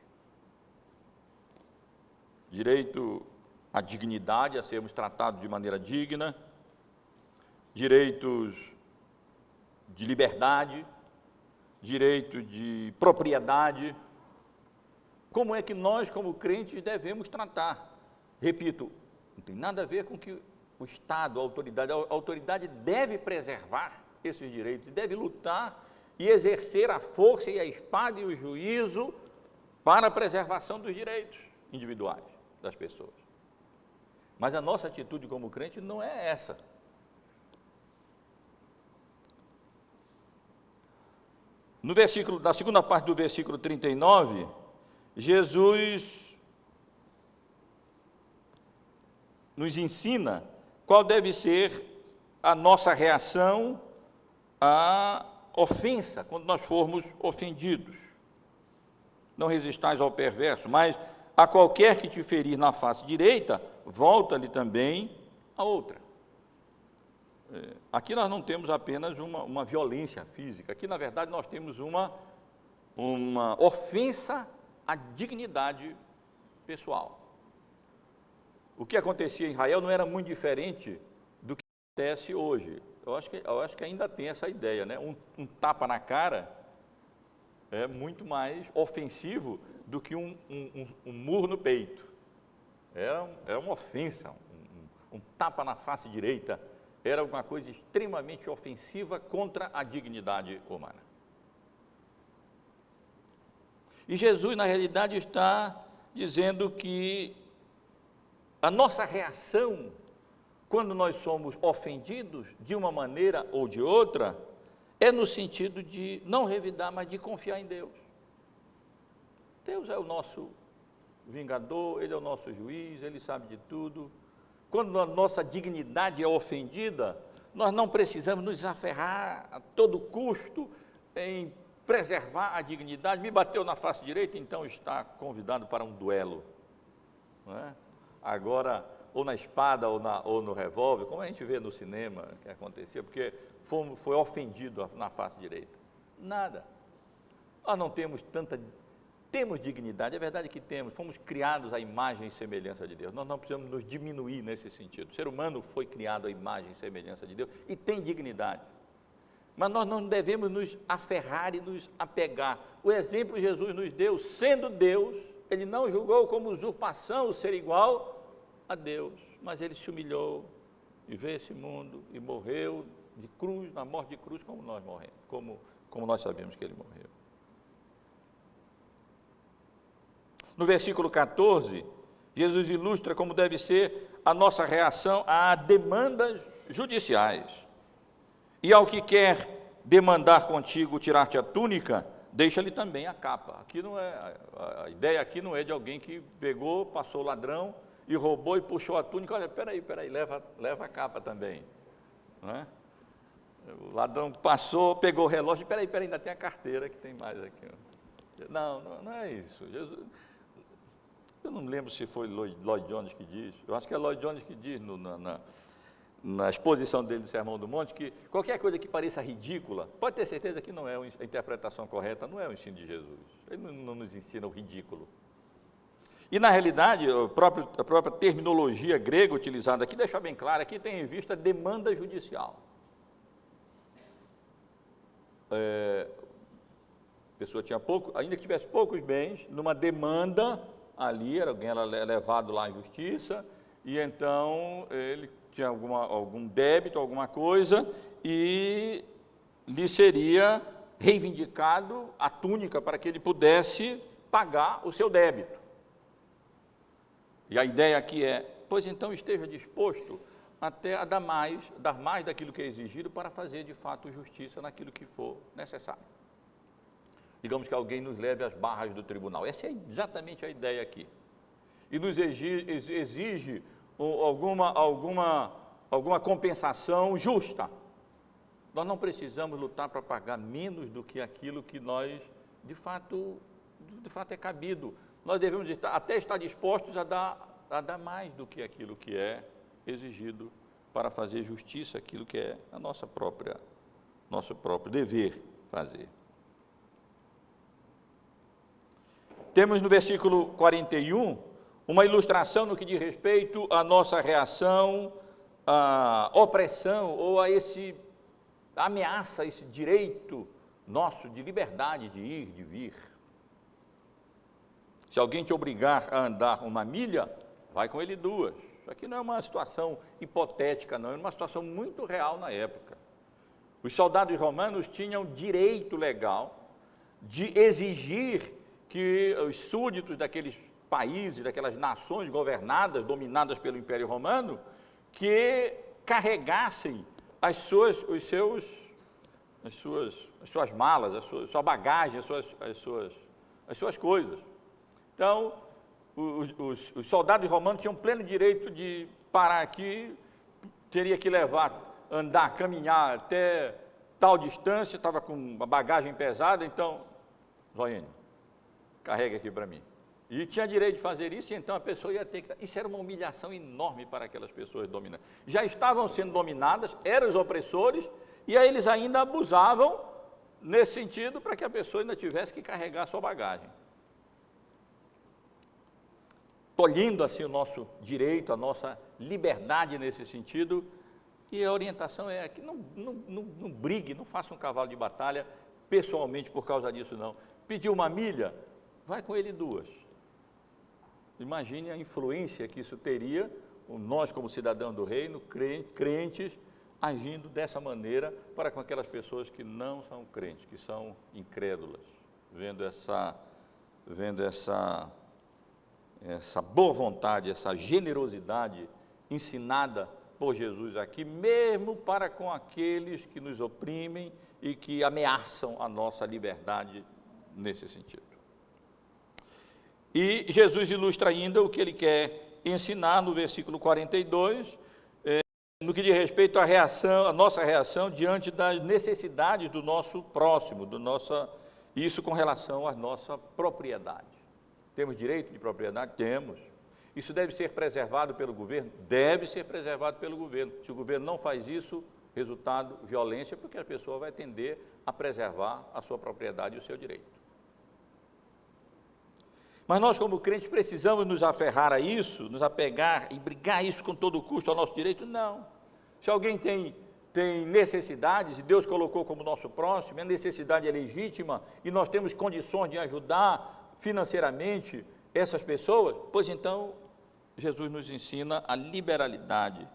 Direito à dignidade, a sermos tratados de maneira digna, direitos de liberdade, direito de propriedade. Como é que nós, como crentes, devemos tratar? Repito, não tem nada a ver com que o Estado, a autoridade deve preservar esses direitos, deve lutar e exercer a força e a espada e o juízo para a preservação dos direitos individuais das pessoas. Mas a nossa atitude como crente não é essa. No versículo, na segunda parte do versículo 39, Jesus nos ensina qual deve ser a nossa reação à ofensa, quando nós formos ofendidos. Não resistais ao perverso, mas a qualquer que te ferir na face direita, volta-lhe também a outra. Aqui nós não temos apenas uma violência física, aqui na verdade nós temos uma ofensa à dignidade pessoal. O que acontecia em Israel não era muito diferente do que acontece hoje. Eu acho que ainda tem essa ideia, né? Um tapa na cara é muito mais ofensivo do que um murro no peito. É uma ofensa, um tapa na face direita era uma coisa extremamente ofensiva contra a dignidade humana. E Jesus, na realidade, está dizendo que a nossa reação, quando nós somos ofendidos, de uma maneira ou de outra, é no sentido de não revidar, mas de confiar em Deus. Deus é o nosso vingador, Ele é o nosso juiz, Ele sabe de tudo. Quando a nossa dignidade é ofendida, nós não precisamos nos aferrar a todo custo em preservar a dignidade. Me bateu na face direita, então está convidado para um duelo. Não é? Agora, ou na espada ou no revólver, como a gente vê no cinema que acontecia, porque foi ofendido na face direita. Nada. Nós não temos temos dignidade, é verdade que temos, fomos criados à imagem e semelhança de Deus, nós não precisamos nos diminuir nesse sentido. O ser humano foi criado à imagem e semelhança de Deus e tem dignidade, mas nós não devemos nos aferrar e nos apegar. O exemplo Jesus nos deu, sendo Deus, ele não julgou como usurpação o ser igual a Deus, mas ele se humilhou e veio esse mundo e morreu de cruz, na morte de cruz, como nós morremos, como nós sabemos que ele morreu. No versículo 14, Jesus ilustra como deve ser a nossa reação a demandas judiciais. E ao que quer demandar contigo tirar-te a túnica, deixa-lhe também a capa. Aqui não é, a ideia aqui não é de alguém que pegou, passou o ladrão e roubou e puxou a túnica. Olha, peraí, leva a capa também. Não é? O ladrão passou, pegou o relógio, peraí, ainda tem a carteira que tem mais aqui. Não é isso. Jesus, eu não lembro se foi Lloyd Jones que diz, eu acho que é Lloyd Jones que diz na exposição dele do Sermão do Monte, que qualquer coisa que pareça ridícula, pode ter certeza que não é a interpretação correta, não é o ensino de Jesus. Ele não nos ensina o ridículo. E na realidade, a própria terminologia grega utilizada aqui deixa bem claro, aqui tem em vista demanda judicial. A pessoa tinha ainda que tivesse poucos bens, numa demanda ali, alguém era levado lá à justiça, e então ele tinha algum débito, alguma coisa, e lhe seria reivindicado a túnica para que ele pudesse pagar o seu débito. E a ideia aqui é, pois então esteja disposto até a dar mais daquilo que é exigido para fazer de fato justiça naquilo que for necessário. Digamos que alguém nos leve às barras do tribunal. Essa é exatamente a ideia aqui. E nos exige alguma compensação justa. Nós não precisamos lutar para pagar menos do que aquilo que nós, de fato é cabido. Nós devemos até estar dispostos a dar mais do que aquilo que é exigido para fazer justiça, aquilo que é nosso próprio dever fazer. Temos no versículo 41 uma ilustração no que diz respeito à nossa reação à opressão ou a ameaça, a esse direito nosso de liberdade de ir, de vir. Se alguém te obrigar a andar uma milha, vai com ele 2. Isso aqui não é uma situação hipotética, não, é uma situação muito real na época. Os soldados romanos tinham direito legal de exigir que os súditos daqueles países, daquelas nações governadas, dominadas pelo Império Romano, que carregassem as suas malas, a sua bagagem, as suas coisas. Então, os soldados romanos tinham pleno direito de parar aqui, teria que andar, caminhar até tal distância, estava com uma bagagem pesada, então, Zoine, carrega aqui para mim. E tinha direito de fazer isso, e então a pessoa ia ter que... Isso era uma humilhação enorme para aquelas pessoas dominantes. Já estavam sendo dominadas, eram os opressores, e aí eles ainda abusavam nesse sentido para que a pessoa ainda tivesse que carregar a sua bagagem. Tolhindo assim o nosso direito, a nossa liberdade nesse sentido, e a orientação é que não brigue, não faça um cavalo de batalha pessoalmente por causa disso não. Pediu uma milha, vai com ele 2. Imagine a influência que isso teria, nós como cidadãos do reino, crentes, agindo dessa maneira para com aquelas pessoas que não são crentes, que são incrédulas, vendo essa boa vontade, essa generosidade ensinada por Jesus aqui, mesmo para com aqueles que nos oprimem e que ameaçam a nossa liberdade nesse sentido. E Jesus ilustra ainda o que ele quer ensinar no versículo 42, no que diz respeito à reação, a nossa reação diante das necessidades do nosso próximo, isso com relação à nossa propriedade. Temos direito de propriedade? Temos. Isso deve ser preservado pelo governo? Deve ser preservado pelo governo. Se o governo não faz isso, resultado, violência, porque a pessoa vai tender a preservar a sua propriedade e o seu direito. Mas nós, como crentes, precisamos nos aferrar a isso, nos apegar e brigar isso com todo custo ao nosso direito? Não. Se alguém tem necessidades, e Deus colocou como nosso próximo, a necessidade é legítima, e nós temos condições de ajudar financeiramente essas pessoas, pois então, Jesus nos ensina a liberalidade,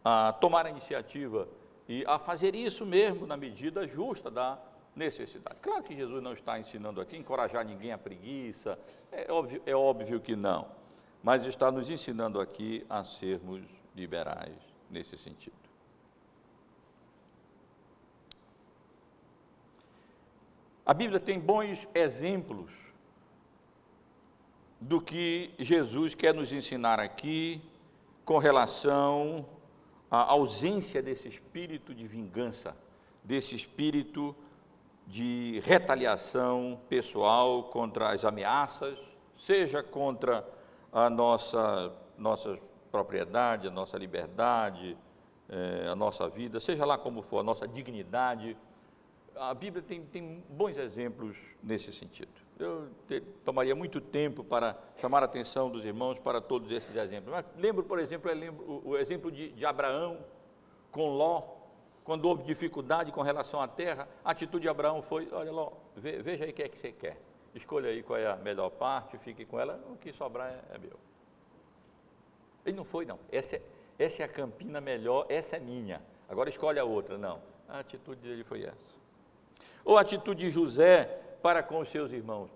a tomar a iniciativa e a fazer isso mesmo na medida justa da necessidade. Claro que Jesus não está ensinando aqui, encorajar ninguém à preguiça, é óbvio que não, mas está nos ensinando aqui a sermos liberais nesse sentido. A Bíblia tem bons exemplos do que Jesus quer nos ensinar aqui com relação à ausência desse espírito de vingança, desse espírito de retaliação pessoal contra as ameaças, seja contra a nossa propriedade, a nossa liberdade, a nossa vida, seja lá como for, a nossa dignidade. A Bíblia tem bons exemplos nesse sentido. Eu tomaria muito tempo para chamar a atenção dos irmãos para todos esses exemplos. Mas lembro, por exemplo, o exemplo de Abraão com Ló, quando houve dificuldade com relação à terra, a atitude de Abraão foi: olha, Ló, veja aí o que é que você quer, escolha aí qual é a melhor parte, fique com ela, o que sobrar é meu. Ele não foi, não, essa é a campina melhor, essa é minha, agora escolhe a outra. Não, a atitude dele foi essa. Ou a atitude de José para com os seus irmãos,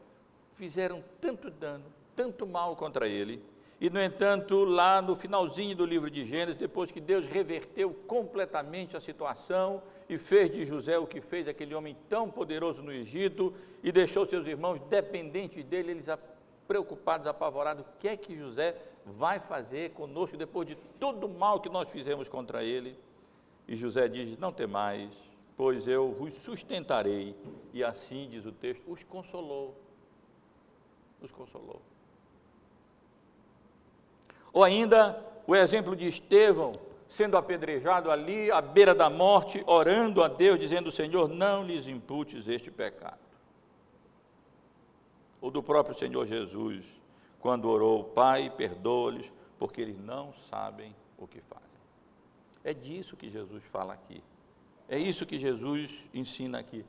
fizeram tanto dano, tanto mal contra ele, e no entanto, lá no finalzinho do livro de Gênesis, depois que Deus reverteu completamente a situação e fez de José o que fez, aquele homem tão poderoso no Egito, e deixou seus irmãos dependentes dele, eles preocupados, apavorados: o que é que José vai fazer conosco depois de todo o mal que nós fizemos contra ele? E José diz: não temais, pois eu vos sustentarei. E assim, diz o texto, os consolou. Os consolou. Ou ainda, o exemplo de Estevão, sendo apedrejado ali, à beira da morte, orando a Deus, dizendo: Senhor, não lhes imputes este pecado. Ou do próprio Senhor Jesus, quando orou: Pai, perdoa-lhes, porque eles não sabem o que fazem. É disso que Jesus fala aqui. É isso que Jesus ensina aqui.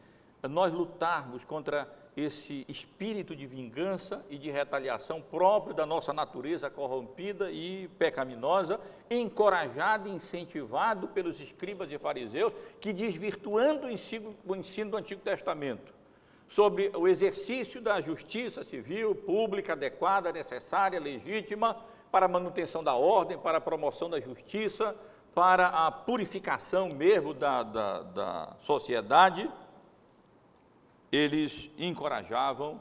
Nós lutarmos contra esse espírito de vingança e de retaliação próprio da nossa natureza corrompida e pecaminosa, encorajado e incentivado pelos escribas e fariseus, que, desvirtuando o ensino do Antigo Testamento sobre o exercício da justiça civil, pública, adequada, necessária, legítima, para a manutenção da ordem, para a promoção da justiça, para a purificação mesmo da sociedade, eles encorajavam,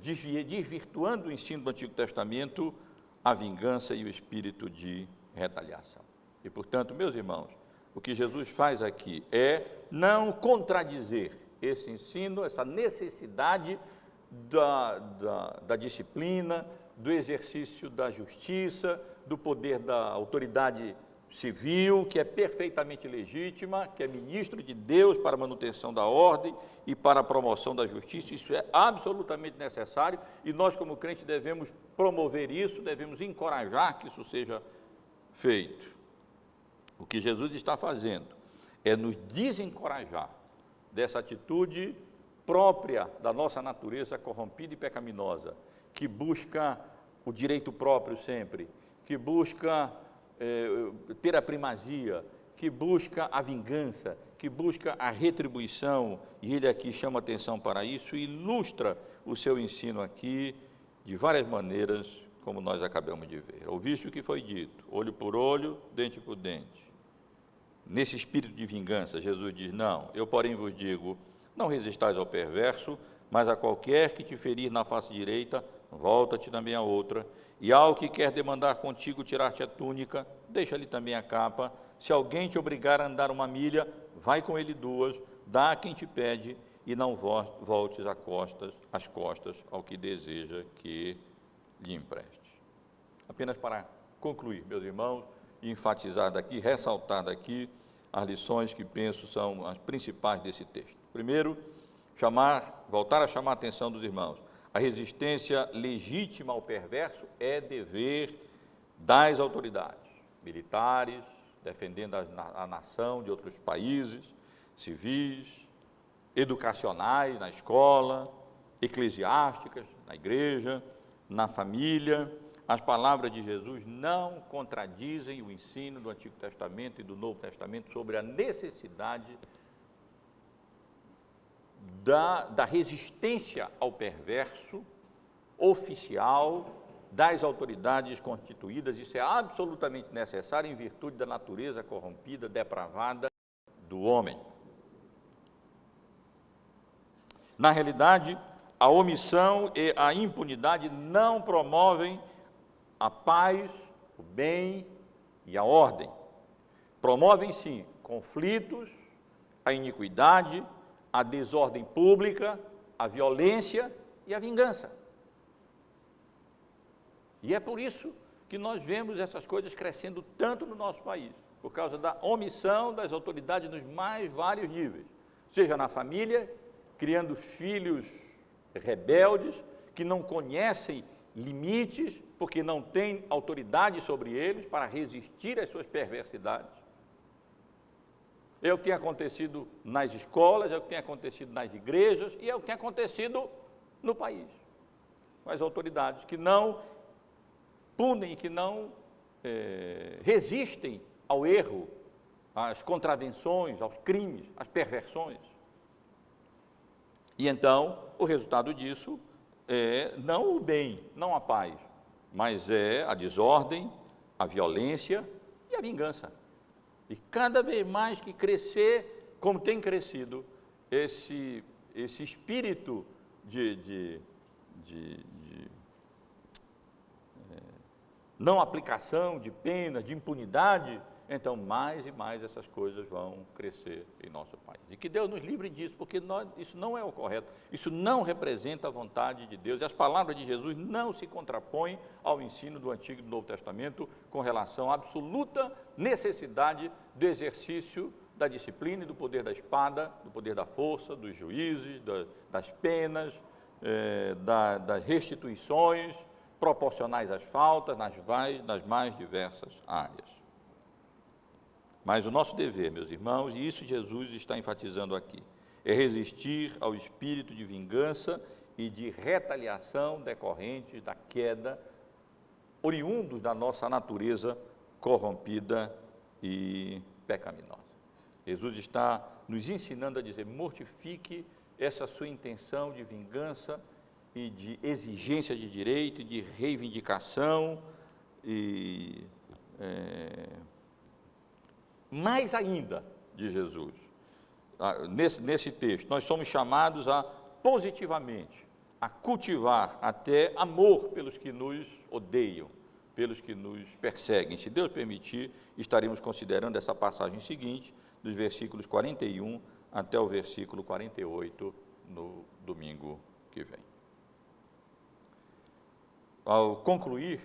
desvirtuando o ensino do Antigo Testamento, a vingança e o espírito de retaliação. E, portanto, meus irmãos, o que Jesus faz aqui é não contradizer esse ensino, essa necessidade da disciplina, do exercício da justiça, do poder da autoridade civil, que é perfeitamente legítima, que é ministro de Deus para a manutenção da ordem e para a promoção da justiça. Isso é absolutamente necessário e nós, como crentes, devemos promover isso, devemos encorajar que isso seja feito. O que Jesus está fazendo é nos desencorajar dessa atitude própria da nossa natureza corrompida e pecaminosa, que busca o direito próprio sempre, que busca ter a primazia, que busca a vingança, que busca a retribuição, e ele aqui chama atenção para isso e ilustra o seu ensino aqui de várias maneiras, como nós acabamos de ver. Ouviste o que foi dito: olho por olho, dente por dente. Nesse espírito de vingança, Jesus diz: não, eu porém vos digo, não resistais ao perverso, mas a qualquer que te ferir na face direita, volta-te também a outra, e ao que quer demandar contigo tirar-te a túnica, deixa-lhe também a capa. Se alguém te obrigar a andar 1 milha, vai com ele 2, dá a quem te pede, e não voltes as costas ao que deseja que lhe empreste. Apenas para concluir, meus irmãos, e enfatizar daqui, ressaltar daqui, as lições que penso são as principais desse texto. Primeiro, voltar a chamar a atenção dos irmãos. A resistência legítima ao perverso é dever das autoridades militares, defendendo a nação de outros países, civis, educacionais, na escola, eclesiásticas, na igreja, na família. As palavras de Jesus não contradizem o ensino do Antigo Testamento e do Novo Testamento sobre a necessidade da resistência ao perverso oficial das autoridades constituídas. Isso é absolutamente necessário em virtude da natureza corrompida, depravada do homem. Na realidade, a omissão e a impunidade não promovem a paz, o bem e a ordem. Promovem, sim, conflitos, a iniquidade, a desordem pública, a violência e a vingança. E é por isso que nós vemos essas coisas crescendo tanto no nosso país, por causa da omissão das autoridades nos mais vários níveis, seja na família, criando filhos rebeldes, que não conhecem limites, porque não têm autoridade sobre eles para resistir às suas perversidades. É o que tem acontecido nas escolas, é o que tem acontecido nas igrejas e é o que tem acontecido no país. Com as autoridades que não punem, que não resistem ao erro, às contravenções, aos crimes, às perversões. E então, o resultado disso é não o bem, não a paz, mas é a desordem, a violência e a vingança. E cada vez mais que crescer, como tem crescido, esse espírito de não aplicação de penas, de impunidade, então mais e mais essas coisas vão crescer em nosso país. E que Deus nos livre disso, porque isso não é o correto, isso não representa a vontade de Deus. E as palavras de Jesus não se contrapõem ao ensino do Antigo e do Novo Testamento com relação à absoluta necessidade do exercício da disciplina e do poder da espada, do poder da força, dos juízes, das penas, das restituições proporcionais às faltas nas mais diversas áreas. Mas o nosso dever, meus irmãos, e isso Jesus está enfatizando aqui, é resistir ao espírito de vingança e de retaliação decorrentes da queda, oriundos da nossa natureza corrompida e pecaminosa. Jesus está nos ensinando a dizer, mortifique essa sua intenção de vingança e de exigência de direito, e de reivindicação e... mais ainda, de Jesus, nesse texto, nós somos chamados a, positivamente, a cultivar até amor pelos que nos odeiam, pelos que nos perseguem. Se Deus permitir, estaremos considerando essa passagem seguinte, dos versículos 41 até o versículo 48, no domingo que vem. Ao concluir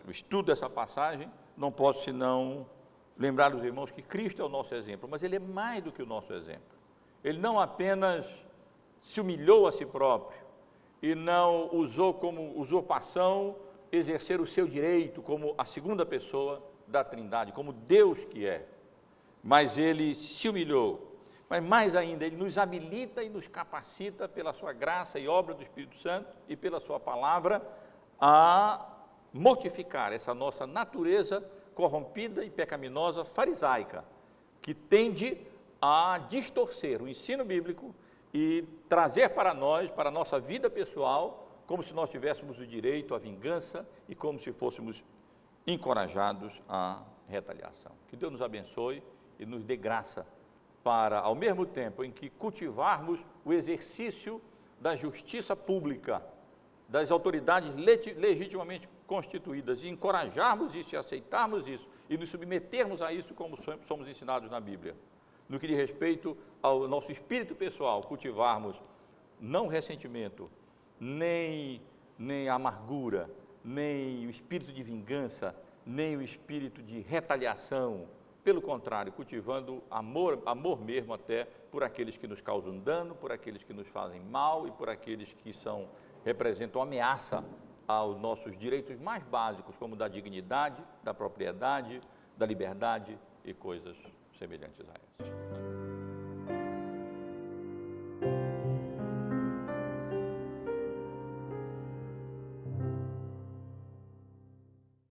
o estudo dessa passagem, não posso senão lembrar os irmãos que Cristo é o nosso exemplo, mas Ele é mais do que o nosso exemplo. Ele não apenas se humilhou a si próprio e não usou como usurpação exercer o seu direito como a segunda pessoa da Trindade, como Deus que é, mas Ele se humilhou. Mas mais ainda, Ele nos habilita e nos capacita pela sua graça e obra do Espírito Santo e pela sua palavra a mortificar essa nossa natureza corrompida e pecaminosa farisaica, que tende a distorcer o ensino bíblico e trazer para nós, para a nossa vida pessoal, como se nós tivéssemos o direito à vingança e como se fôssemos encorajados à retaliação. Que Deus nos abençoe e nos dê graça para, ao mesmo tempo em que cultivarmos o exercício da justiça pública das autoridades legitimamente constituídas, e encorajarmos isso e aceitarmos isso, e nos submetermos a isso como somos ensinados na Bíblia. No que diz respeito ao nosso espírito pessoal, cultivarmos não ressentimento, nem amargura, nem o espírito de vingança, nem o espírito de retaliação. Pelo contrário, cultivando amor mesmo até por aqueles que nos causam dano, por aqueles que nos fazem mal e por aqueles que representam ameaça aos nossos direitos mais básicos, como da dignidade, da propriedade, da liberdade e coisas semelhantes a essas.